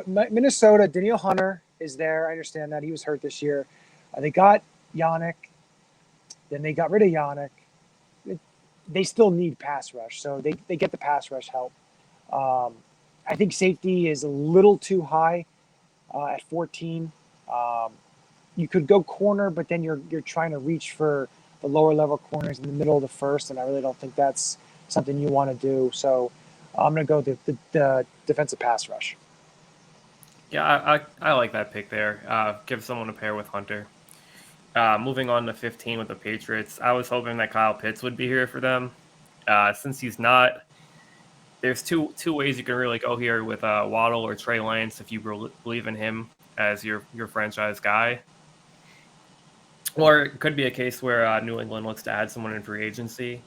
Speaker 3: Minnesota, Danielle Hunter is there. I understand that he was hurt this year. They got Yannick. Then they got rid of Yannick. They still need pass rush, so they get the pass rush help. I think safety is a little too high at 14. You could go corner, but then you're trying to reach for the lower level corners in the middle of the first, and I really don't think that's something you want to do. So I'm going to go the defensive pass rush.
Speaker 4: Yeah, I like that pick there. Give someone a pair with Hunter. Moving on to 15 with the Patriots, I was hoping that Kyle Pitts would be here for them. Since he's not, there's two ways you can really go here with Waddle or Trey Lance if you believe in him as your franchise guy. Or it could be a case where New England looks to add someone in free agency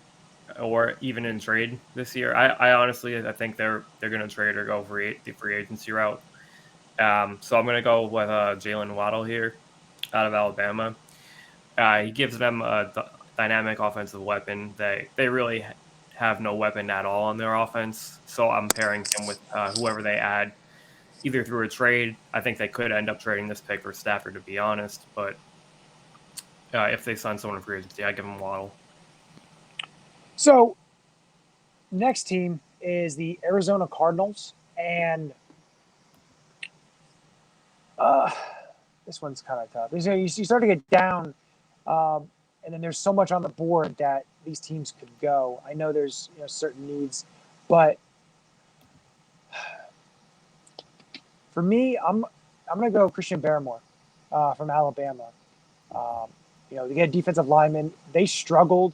Speaker 4: or even in trade this year. I honestly I think they're going to trade or go the free agency route. So I'm going to go with Jalen Waddle here out of Alabama. He gives them a dynamic offensive weapon. They really have no weapon at all on their offense. So I'm pairing him with whoever they add, either through a trade. I think they could end up trading this pick for Stafford, to be honest. But if they sign someone in free agency, I give them Waddle.
Speaker 3: So next team is the Arizona Cardinals, and this one's kind of tough. You start to get down, and then there's so much on the board that these teams could go. I know there's certain needs, but for me, I'm going to go Christian Barmore from Alabama. They get a defensive lineman. They struggled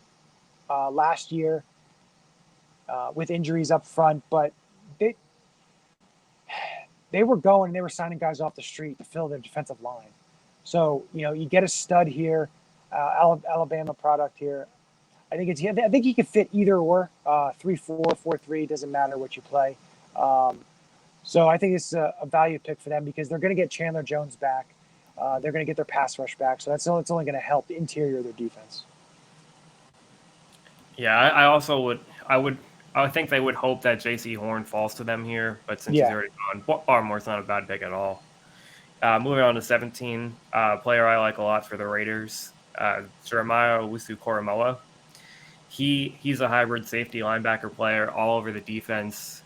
Speaker 3: last year with injuries up front, but they were signing guys off the street to fill their defensive line. So, you get a stud here, Alabama product here. I think he could fit either or 3-4, 4-3, doesn't matter what you play. So I think it's a value pick for them because they're going to get Chandler Jones back. They're going to get their pass rush back. So it's only going to help the interior of their defense.
Speaker 4: Yeah, I think they would hope that J.C. Horn falls to them here, but since he's already gone, Barmore's not a bad pick at all. Moving on to 17, player I like a lot for the Raiders, Jeremiah Owusu-Koramoah. He's a hybrid safety linebacker player all over the defense.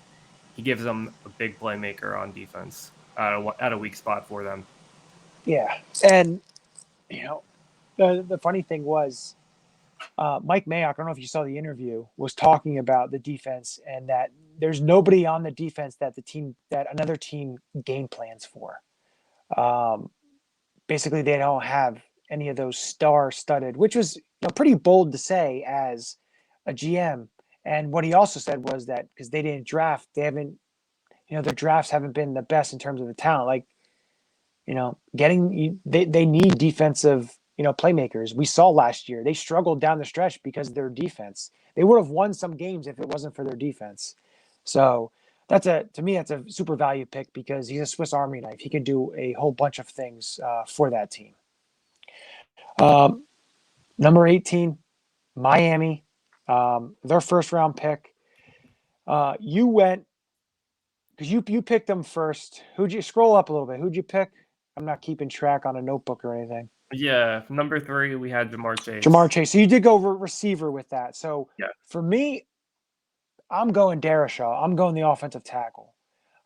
Speaker 4: He gives them a big playmaker on defense at a weak spot for them.
Speaker 3: Yeah, and the funny thing was, Mike Mayock, I don't know if you saw the interview, was talking about the defense and that there's nobody on the defense that another team game plans for. Basically, they don't have any of those star-studded, which was pretty bold to say as a GM. And what he also said was that because they didn't draft, their drafts haven't been the best in terms of the talent. Like, they need defensive playmakers. We saw last year they struggled down the stretch because of their defense. They would have won some games if it wasn't for their defense. So to me that's a super value pick because he's a Swiss Army knife. He can do a whole bunch of things for that team. Number 18, Miami, their first round pick. You went because you picked them first. Who'd you scroll up a little bit? Who'd you pick? I'm not keeping track on a notebook or anything.
Speaker 4: Yeah, number 3, we had Jamar Chase.
Speaker 3: So you did go receiver with that. So for me, I'm going Darashaw. I'm going the offensive tackle.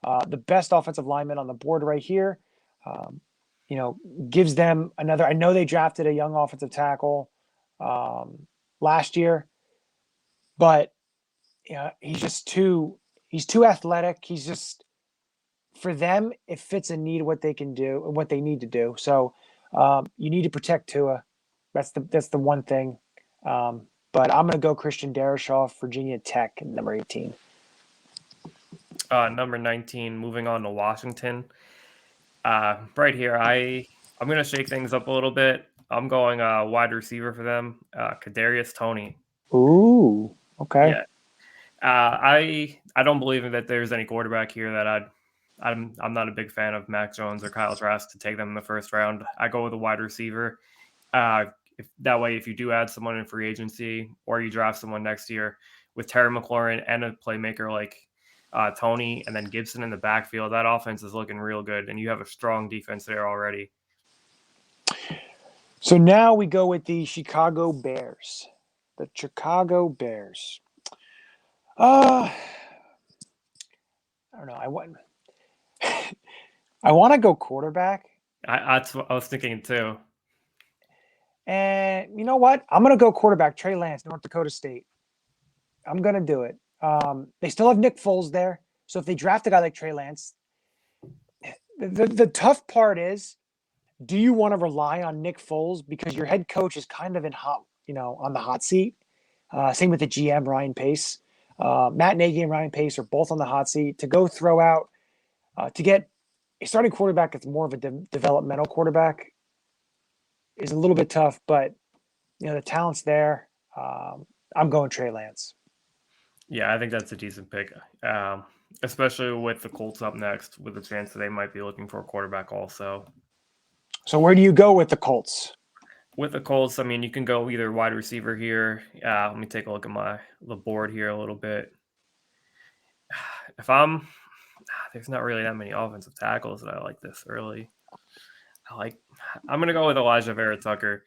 Speaker 3: The best offensive lineman on the board right here. Gives them another. I know they drafted a young offensive tackle last year, but he's too athletic. He's just, for them, it fits a need what they can do and what they need to do. So you need to protect Tua. That's the one thing. But I'm going to go Christian Darashaw, Virginia Tech, number 18.
Speaker 4: Number 19, moving on to Washington. Right here, I'm going to shake things up a little bit. I'm going wide receiver for them, Kadarius Toney.
Speaker 3: Ooh, okay.
Speaker 4: Yeah. I don't believe that there's any quarterback here that I'm not a big fan of Mac Jones or Kyle Trask to take them in the first round. I go with a wide receiver. That way, if you do add someone in free agency or you draft someone next year with Terry McLaurin and a playmaker like Toney and then Gibson in the backfield, that offense is looking real good, and you have a strong defense there already.
Speaker 3: So now we go with the Chicago Bears. The Chicago Bears. I don't know. I want to go quarterback.
Speaker 4: That's what I was thinking too.
Speaker 3: And you know what? I'm going to go quarterback, Trey Lance, North Dakota State. I'm going to do it. They still have Nick Foles there. So if they draft a guy like Trey Lance, the tough part is do you want to rely on Nick Foles because your head coach is kind of on the hot seat? Same with the GM, Ryan Pace. Matt Nagy and Ryan Pace are both on the hot seat to go throw out to get a starting quarterback that's more of a developmental quarterback is a little bit tough, but the talent's there. I'm going Trey Lance.
Speaker 4: Yeah, I think that's a decent pick, especially with the Colts up next, with the chance that they might be looking for a quarterback also.
Speaker 3: So where do you go with the Colts?
Speaker 4: With the Colts, I mean, you can go either wide receiver here. Let me take a look at the board here a little bit. There's not really that many offensive tackles that I like this early. I'm going to go with Elijah Vera Tucker.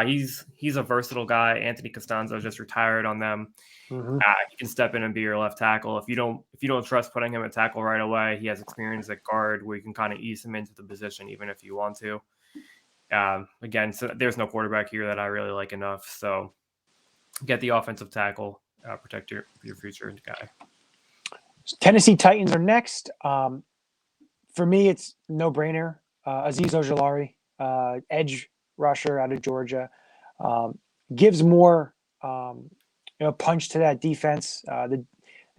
Speaker 4: He's a versatile guy. Anthony Costanzo just retired on them.
Speaker 3: Mm-hmm.
Speaker 4: He can step in and be your left tackle. If you don't trust putting him at tackle right away, he has experience at guard where you can kind of ease him into the position even if you want to. Again, so there's no quarterback here that I really like enough. So get the offensive tackle, protect your future guy.
Speaker 3: Tennessee Titans are next. For me, it's no brainer. Azeez Ojulari, edge rusher out of Georgia, gives more punch to that defense. The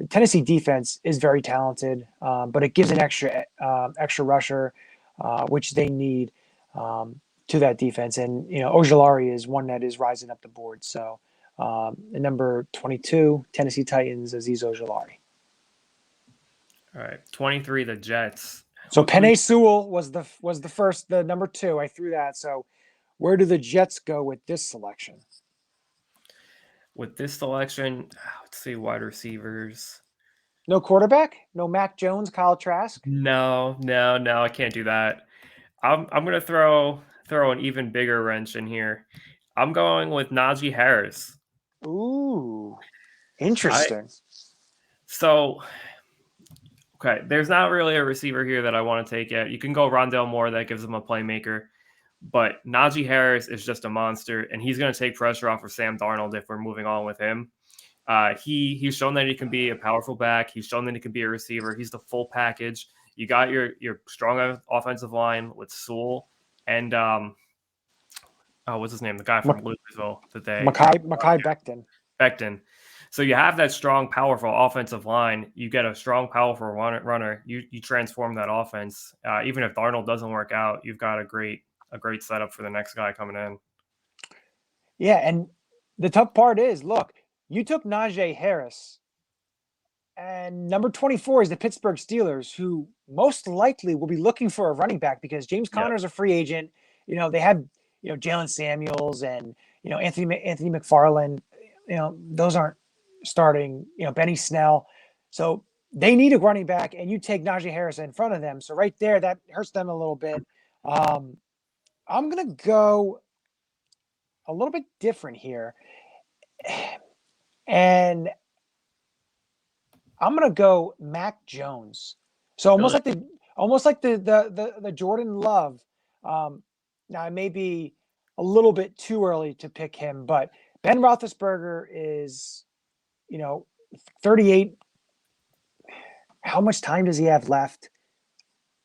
Speaker 3: Tennessee defense is very talented, but it gives an extra rusher, which they need to that defense. And Ojulari is one that is rising up the board. So number 22, Tennessee Titans, Azeez Ojulari.
Speaker 4: All right, 23, the Jets.
Speaker 3: So Penei Sewell was the number 2. I threw that. So where do the Jets go with this selection?
Speaker 4: With this selection, let's see, wide receivers.
Speaker 3: No quarterback? No Mac Jones, Kyle Trask?
Speaker 4: No, I can't do that. I'm going to throw an even bigger wrench in here. I'm going with Najee Harris.
Speaker 3: Ooh, interesting.
Speaker 4: Okay, there's not really a receiver here that I want to take yet. You can go Rondale Moore, that gives him a playmaker. But Najee Harris is just a monster, and he's going to take pressure off of Sam Darnold if we're moving on with him. He's shown that he can be a powerful back. He's shown that he can be a receiver. He's the full package. You got your strong offensive line with Sewell and what's his name? The guy from Louisville today.
Speaker 3: Mekhi
Speaker 4: Becton. So you have that strong, powerful offensive line. You get a strong, powerful runner. You transform that offense. Even if Darnold doesn't work out, you've got a great setup for the next guy coming in.
Speaker 3: Yeah, and the tough part is, look, you took Najee Harris, and number 24 is the Pittsburgh Steelers, who most likely will be looking for a running back because James Conner's a free agent. They have Jalen Samuels and Anthony McFarland. Those aren't starting. Benny Snell, so they need a running back, and you take Najee Harris in front of them. So right there, that hurts them a little bit. I'm gonna go a little bit different here, and I'm gonna go Mac Jones. So almost like the Jordan Love. Now it may be a little bit too early to pick him, but Ben Roethlisberger is, 38. How much time does he have left?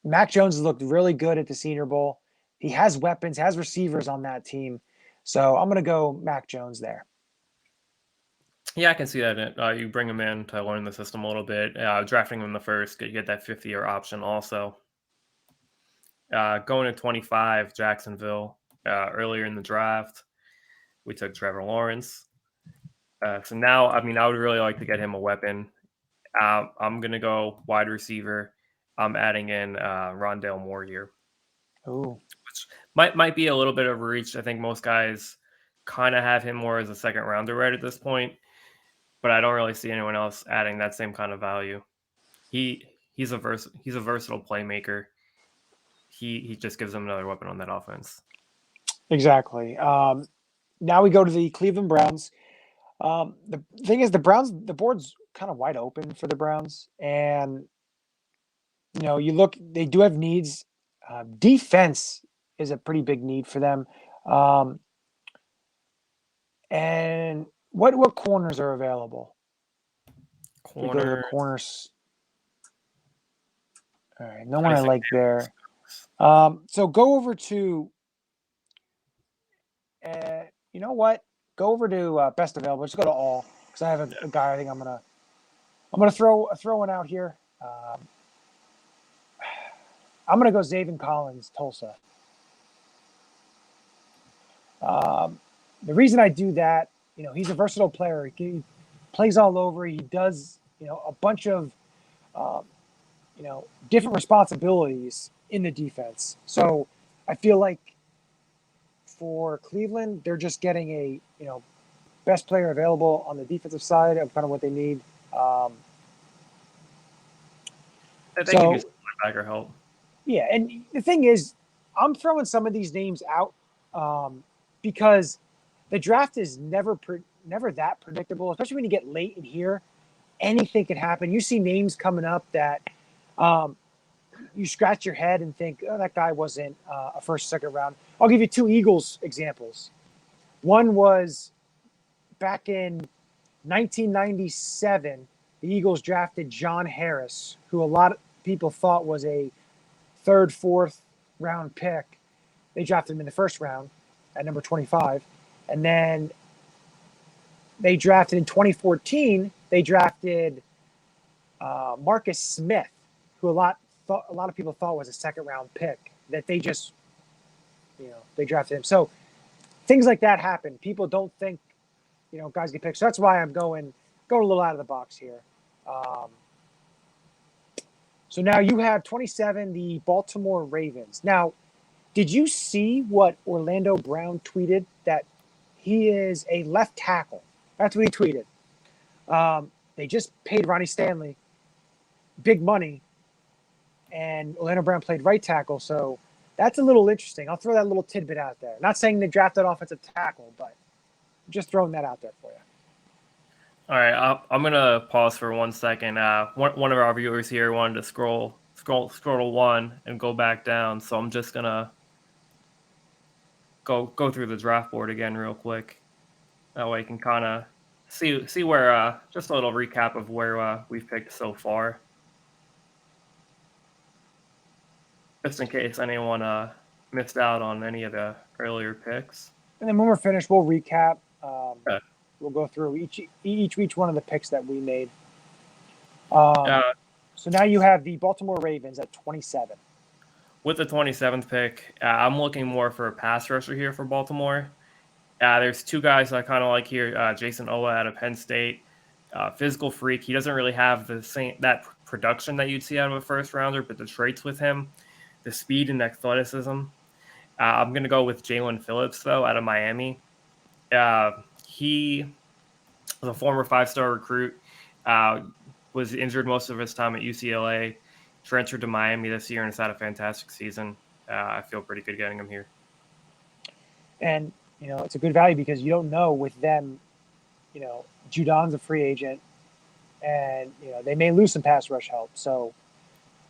Speaker 3: Mac Jones has looked really good at the Senior Bowl. He has weapons, has receivers on that team. So I'm going to go Mac Jones there.
Speaker 4: Yeah, I can see that. You bring him in to learn the system a little bit. Drafting him in the first, you get that 5th-year option also. Going to 25, Jacksonville. Earlier in the draft, we took Trevor Lawrence. So now, I would really like to get him a weapon. I'm going to go wide receiver. I'm adding in Rondale Moore here.
Speaker 3: Ooh.
Speaker 4: Which might be a little bit of a reach. I think most guys kind of have him more as a second rounder right at this point, but I don't really see anyone else adding that same kind of value. He's a versatile playmaker. He just gives them another weapon on that offense.
Speaker 3: Exactly. Now we go to the Cleveland Browns. The thing is, the board's kind of wide open for the Browns, and you look, they do have needs. Defense is a pretty big need for them. And what corners are available? Corners. All right, no one I like there. So go over to, you know what? Go over to best available. Just go to all because I have a guy. I think I'm gonna throw one out here. I'm gonna go Zaven Collins, Tulsa. The reason I do that, he's a versatile player. He plays all over. He does, a bunch of, different responsibilities in the defense. So I feel like for Cleveland, they're just getting a, best player available on the defensive side of kind of what they need.
Speaker 4: I think you can linebacker help.
Speaker 3: Yeah, and the thing is, I'm throwing some of these names out because the draft is never that predictable, especially when you get late in here. Anything can happen. You see names coming up that you scratch your head and think, oh, that guy wasn't a first, second round. I'll give you two Eagles examples. One was back in 1997, the Eagles drafted John Harris, who a lot of people thought was a third, fourth round pick. They drafted him in the first round at number 25. And then they drafted in 2014, they drafted Marcus Smith, who a lot of people thought was a second round pick, that they just, they drafted him. So things like that happen. People don't think, guys get picked. So that's why I'm going a little out of the box here. So now you have 27, the Baltimore Ravens. Now, did you see what Orlando Brown tweeted? That he is a left tackle. That's what he tweeted. They just paid Ronnie Stanley big money, and Orlando Brown played right tackle. So that's a little interesting. I'll throw that little tidbit out there. Not saying they drafted offensive tackle, but just throwing that out there for you.
Speaker 4: All right, I'm gonna pause for 1 second. One of our viewers here wanted to scroll to one and go back down, so I'm just gonna go through the draft board again real quick. That way you can kind of see where just a little recap of where we've picked so far, just in case anyone missed out on any of the earlier picks.
Speaker 3: And then when we're finished, we'll recap.
Speaker 4: Okay.
Speaker 3: We'll go through each one of the picks that we made. So now you have the Baltimore Ravens at 27.
Speaker 4: With the 27th pick, I'm looking more for a pass rusher here for Baltimore. There's two guys I kind of like here. Jason Owa out of Penn State, physical freak. He doesn't really have that production that you'd see out of a first rounder, but the traits with him, the speed and athleticism. I'm going to go with Jalen Phillips, though, out of Miami. He was a former 5-star recruit, was injured most of his time at UCLA, transferred to Miami this year, and has had a fantastic season. I feel pretty good getting him here.
Speaker 3: And, it's a good value because you don't know with them, Judon's a free agent, and, they may lose some pass rush help. So,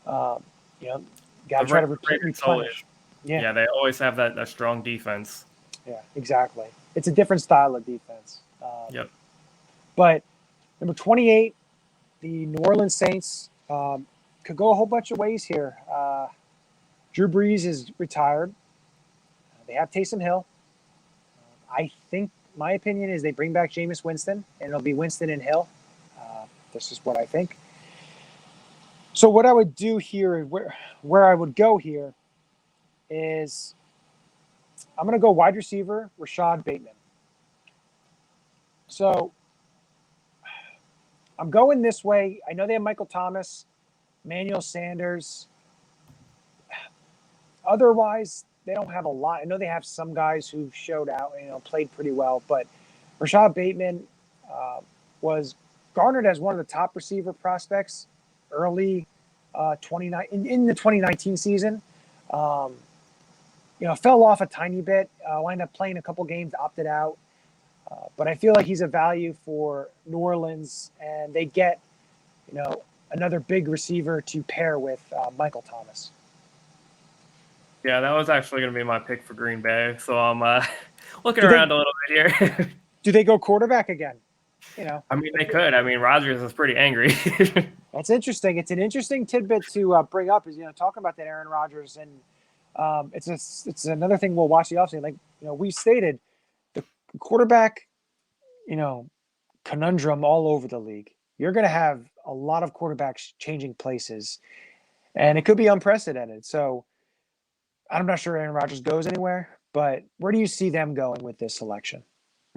Speaker 3: got to try to replenish.
Speaker 4: Yeah, they always have that strong defense.
Speaker 3: Yeah, exactly. It's a different style of defense.
Speaker 4: Yep.
Speaker 3: But number 28, the New Orleans Saints could go a whole bunch of ways here. Drew Brees is retired. They have Taysom Hill. I think my opinion is they bring back Jameis Winston, and it'll be Winston and Hill. This is what I think. So what I would do here, where I would go here, is I'm going to go wide receiver, Rashad Bateman. So I'm going this way. I know they have Michael Thomas, Emmanuel Sanders. Otherwise, they don't have a lot. I know they have some guys who showed out, played pretty well. But Rashad Bateman was garnered as one of the top receiver prospects early in the 2019 season. Fell off a tiny bit. Wound up playing a couple games, opted out. But I feel like he's a value for New Orleans, and they get, another big receiver to pair with Michael Thomas.
Speaker 4: Yeah, that was actually going to be my pick for Green Bay. So I'm looking around a little bit here.
Speaker 3: Do they go quarterback again?
Speaker 4: I mean, they could. I mean, Rodgers is pretty angry.
Speaker 3: That's interesting. It's an interesting tidbit to bring up. Is talking about that Aaron Rodgers, and it's another thing we'll watch the offseason. Like we stated, the quarterback, conundrum all over the league. You're going to have a lot of quarterbacks changing places, and it could be unprecedented. So I'm not sure Aaron Rodgers goes anywhere, but where do you see them going with this selection?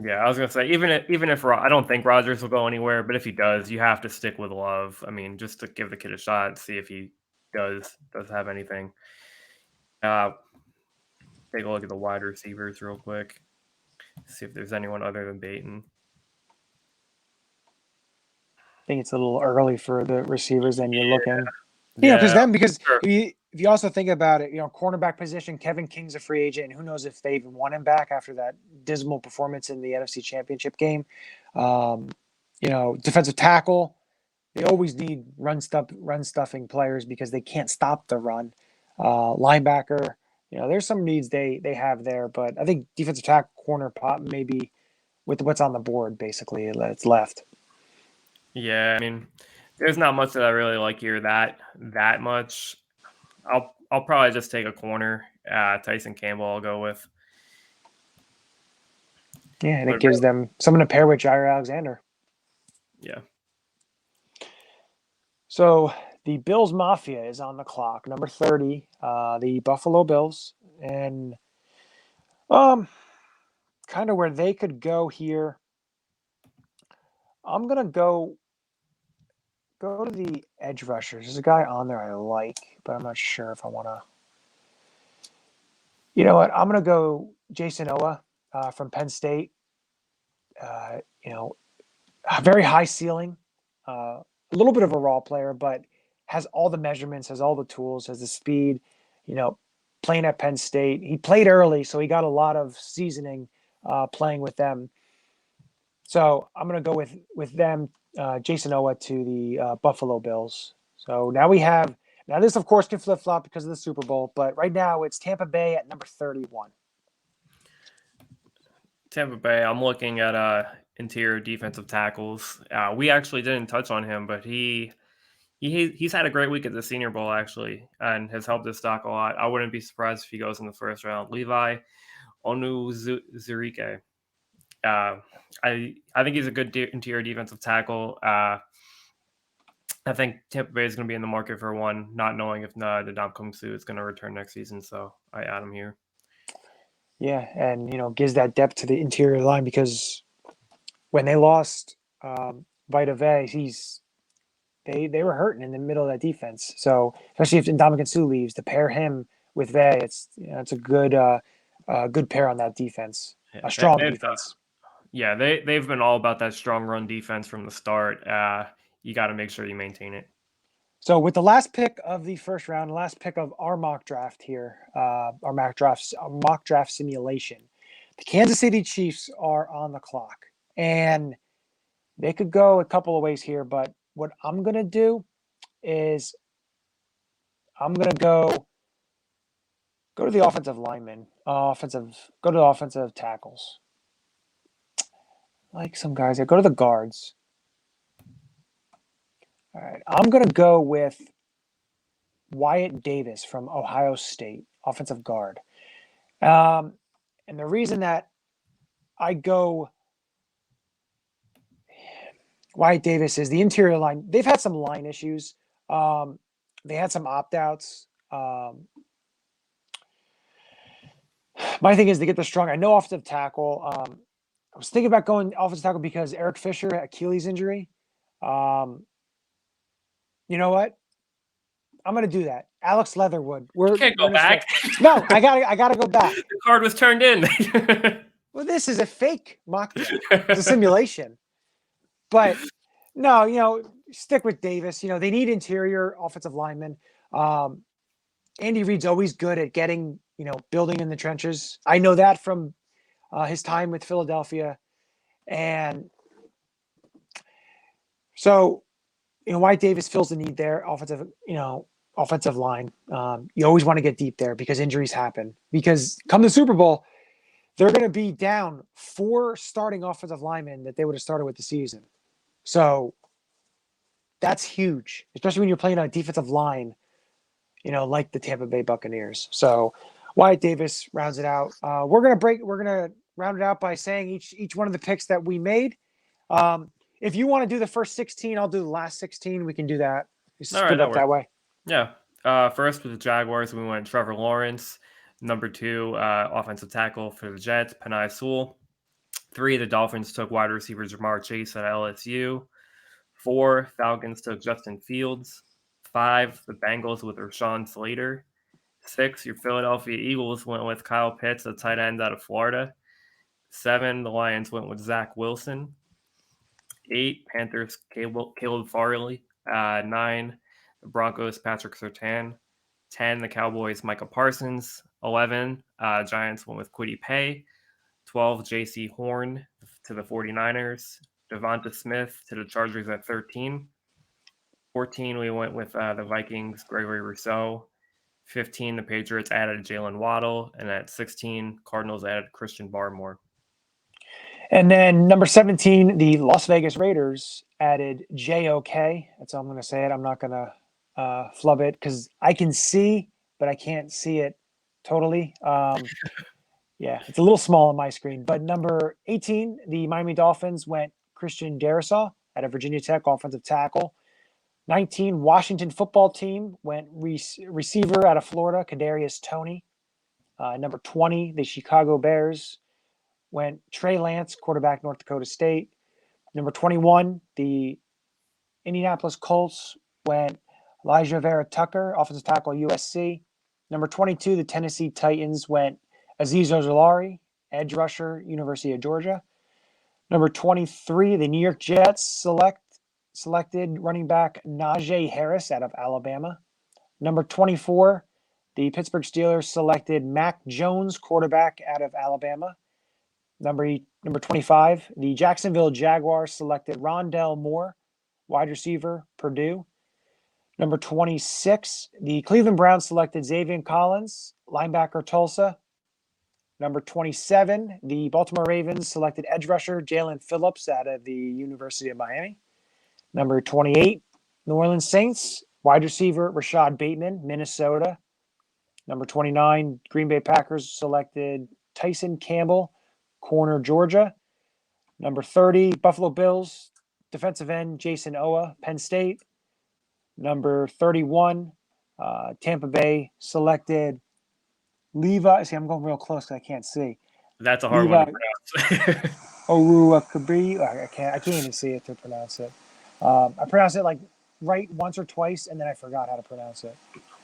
Speaker 4: Yeah, I was gonna say even if I don't think Rodgers will go anywhere, but if he does, you have to stick with Love. I mean, just to give the kid a shot, see if he does have anything. Take a look at the wide receivers real quick. See if there's anyone other than Baton.
Speaker 3: I think it's a little early for the receivers, and you're looking.
Speaker 4: Yeah,
Speaker 3: Because
Speaker 4: sure.
Speaker 3: if you also think about it, cornerback position, Kevin King's a free agent, and who knows if they even want him back after that dismal performance in the NFC Championship game. Defensive tackle, they always need run stuffing players because they can't stop the run. Linebacker, there's some needs they have there, but I think defensive tackle, corner, pop, maybe with what's on the board, basically, it's left.
Speaker 4: Yeah, I mean, there's not much that I really like here that much. I'll probably just take a corner. Tyson Campbell I'll go with.
Speaker 3: Yeah, and it gives them someone to pair with Jair Alexander.
Speaker 4: Yeah.
Speaker 3: So the Bills Mafia is on the clock, number 30, the Buffalo Bills, and kind of where they could go here. I'm gonna go to the edge rushers. There's a guy on there I like, but I'm not sure if I want to. You know what? I'm gonna go Jason Owa from Penn State. A very high ceiling, a little bit of a raw player, but has all the measurements, has all the tools, has the speed. Playing at Penn State, he played early, so he got a lot of seasoning playing with them. So I'm going to go with them, Jason Owa to the Buffalo Bills. So now this of course can flip flop because of the Super Bowl, but right now it's Tampa Bay at number 31.
Speaker 4: Tampa Bay, I'm looking at interior defensive tackles. We actually didn't touch on him, but he's had a great week at the Senior Bowl actually, and has helped his stock a lot. I wouldn't be surprised if he goes in the first round. Levi Onwuzurike. I think he's a good interior defensive tackle. I think Tampa Bay is going to be in the market for one, not knowing if Ndamukong Suh is going to return next season. So I add him here.
Speaker 3: Yeah, and gives that depth to the interior line because when they lost Vita Vea, they were hurting in the middle of that defense. So especially if Ndamukong Suh leaves, to pair him with Vea, it's a good pair on that defense, a strong defense.
Speaker 4: Yeah, they've been all about that strong run defense from the start. You got to make sure you maintain it.
Speaker 3: So with the last pick of the first round, last pick of our mock draft here, our mock draft simulation, the Kansas City Chiefs are on the clock, and they could go a couple of ways here. But what I'm gonna do is I'm gonna go to the offensive linemen, go to the offensive tackles. Like some guys there, go to the guards. All right, I'm going to go with Wyatt Davis from Ohio State, offensive guard. And the reason that I go Wyatt Davis is the interior line. They've had some line issues. They had some opt-outs. My thing is to get the strong. I know offensive tackle. I was thinking about going offensive tackle because Eric Fisher, Achilles injury. You know what? I'm going to do that. Alex Leatherwood.
Speaker 4: You can't go back.
Speaker 3: No, I gotta go back.
Speaker 4: The card was turned in.
Speaker 3: Well, this is a fake mock draft. It's a simulation. But no, stick with Davis. They need interior offensive linemen. Andy Reid's always good at getting, building in the trenches. I know that from his time with Philadelphia. And so, Wyatt Davis fills the need there, offensive line. You always want to get deep there because injuries happen. Because come the Super Bowl, they're going to be down 4 starting offensive linemen that they would have started with the season. So that's huge, especially when you're playing on a defensive line, like the Tampa Bay Buccaneers. So Wyatt Davis rounds it out. We're gonna round it out by saying each one of the picks that we made. If you want to do the first 16, I'll do the last 16. We can do that. Split up that way.
Speaker 4: Yeah. First with the Jaguars, we went Trevor Lawrence. Number 2, offensive tackle for the Jets, Penei Sewell. 3, the Dolphins took wide receiver Jamar Chase at LSU. 4, Falcons took Justin Fields. 5, the Bengals with Rashawn Slater. 6, your Philadelphia Eagles went with Kyle Pitts, a tight end out of Florida. 7, the Lions went with Zach Wilson. 8, Panthers, Caleb Farley. 9, the Broncos, Patrick Surtain. 10, the Cowboys, Micah Parsons. 11, Giants went with Kwity Paye. 12, J.C. Horn to the 49ers. Devonta Smith to the Chargers at 13. 14, we went with the Vikings, Gregory Rousseau. 15, the Patriots added Jalen Waddle. And at 16, Cardinals added Christian Barmore.
Speaker 3: And then number 17, the Las Vegas Raiders added JOK. That's how I'm going to say it. I'm not going to flub it because I can see, but I can't see it totally. Yeah, it's a little small on my screen. But number 18, the Miami Dolphins went Christian Darrisaw out of Virginia Tech, offensive tackle. 19, Washington football team went receiver out of Florida, Kadarius Toney. Number 20, the Chicago Bears went Trey Lance, quarterback, North Dakota State. Number 21, the Indianapolis Colts went Elijah Vera Tucker, offensive tackle, USC. Number 22, the Tennessee Titans went Azeez Ojulari, edge rusher, University of Georgia. Number 23, the New York Jets selected running back Najee Harris out of Alabama. Number 24, the Pittsburgh Steelers selected Mac Jones, quarterback out of Alabama. Number 25, the Jacksonville Jaguars selected Rondell Moore, wide receiver, Purdue. Number 26, the Cleveland Browns selected Xavier Collins, linebacker, Tulsa. Number 27, the Baltimore Ravens selected edge rusher Jalen Phillips out of the University of Miami. Number 28, New Orleans Saints, wide receiver Rashad Bateman, Minnesota. Number 29, Green Bay Packers selected Tyson Campbell, corner, Georgia. Number 30, Buffalo Bills, defensive end Jason Owa, Penn State. Number 31, Tampa Bay selected Levi. See, I'm going real close because I can't see.
Speaker 4: That's a hard one to pronounce.
Speaker 3: Oruakabri. I can't even see it to pronounce it. I pronounced it like right once or twice, and then I forgot how to pronounce it.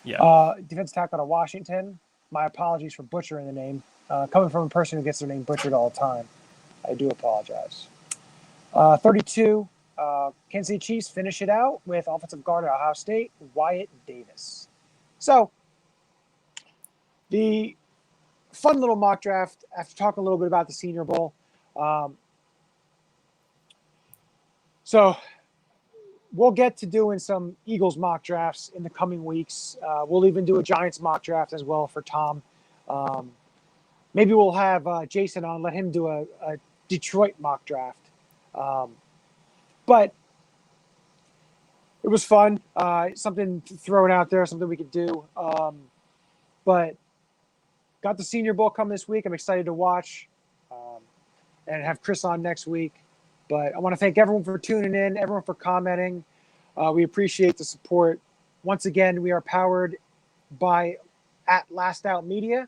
Speaker 4: Yeah.
Speaker 3: Defensive tackle out of Washington. My apologies for butchering the name. Coming from a person who gets their name butchered all the time, I do apologize. 32, Kansas City Chiefs finish it out with offensive guard at Ohio State, Wyatt Davis. So, the fun little mock draft, after talking a little bit about the Senior Bowl. So, we'll get to doing some Eagles mock drafts in the coming weeks. We'll even do a Giants mock draft as well for Tom. Maybe we'll have Jason on, let him do a Detroit mock draft. But it was fun. Something thrown out there, something we could do. But got the Senior Bowl coming this week. I'm excited to watch and have Chris on next week. But I want to thank everyone for tuning in, everyone for commenting. We appreciate the support. Once again, we are powered by at Last Out Media,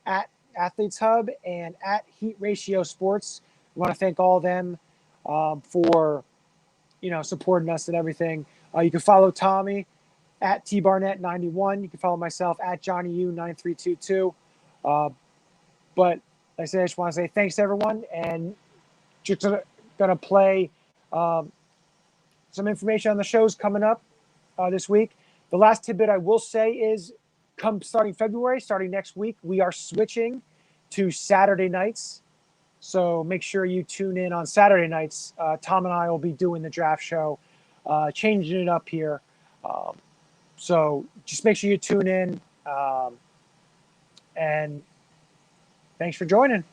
Speaker 3: at Athletes Hub, and at Heat Ratio Sports. We want to thank all of them for supporting us and everything. You can follow Tommy at TBarnett91. You can follow myself at JohnnyU9322. But like I said, I just want to say thanks to everyone, and just going to play some information on the shows coming up this week. The last tidbit I will say is starting February, starting next week, we are switching to Saturday nights. So make sure you tune in on Saturday nights. Tom and I will be doing the draft show, changing it up here. So just make sure you tune in. And thanks for joining.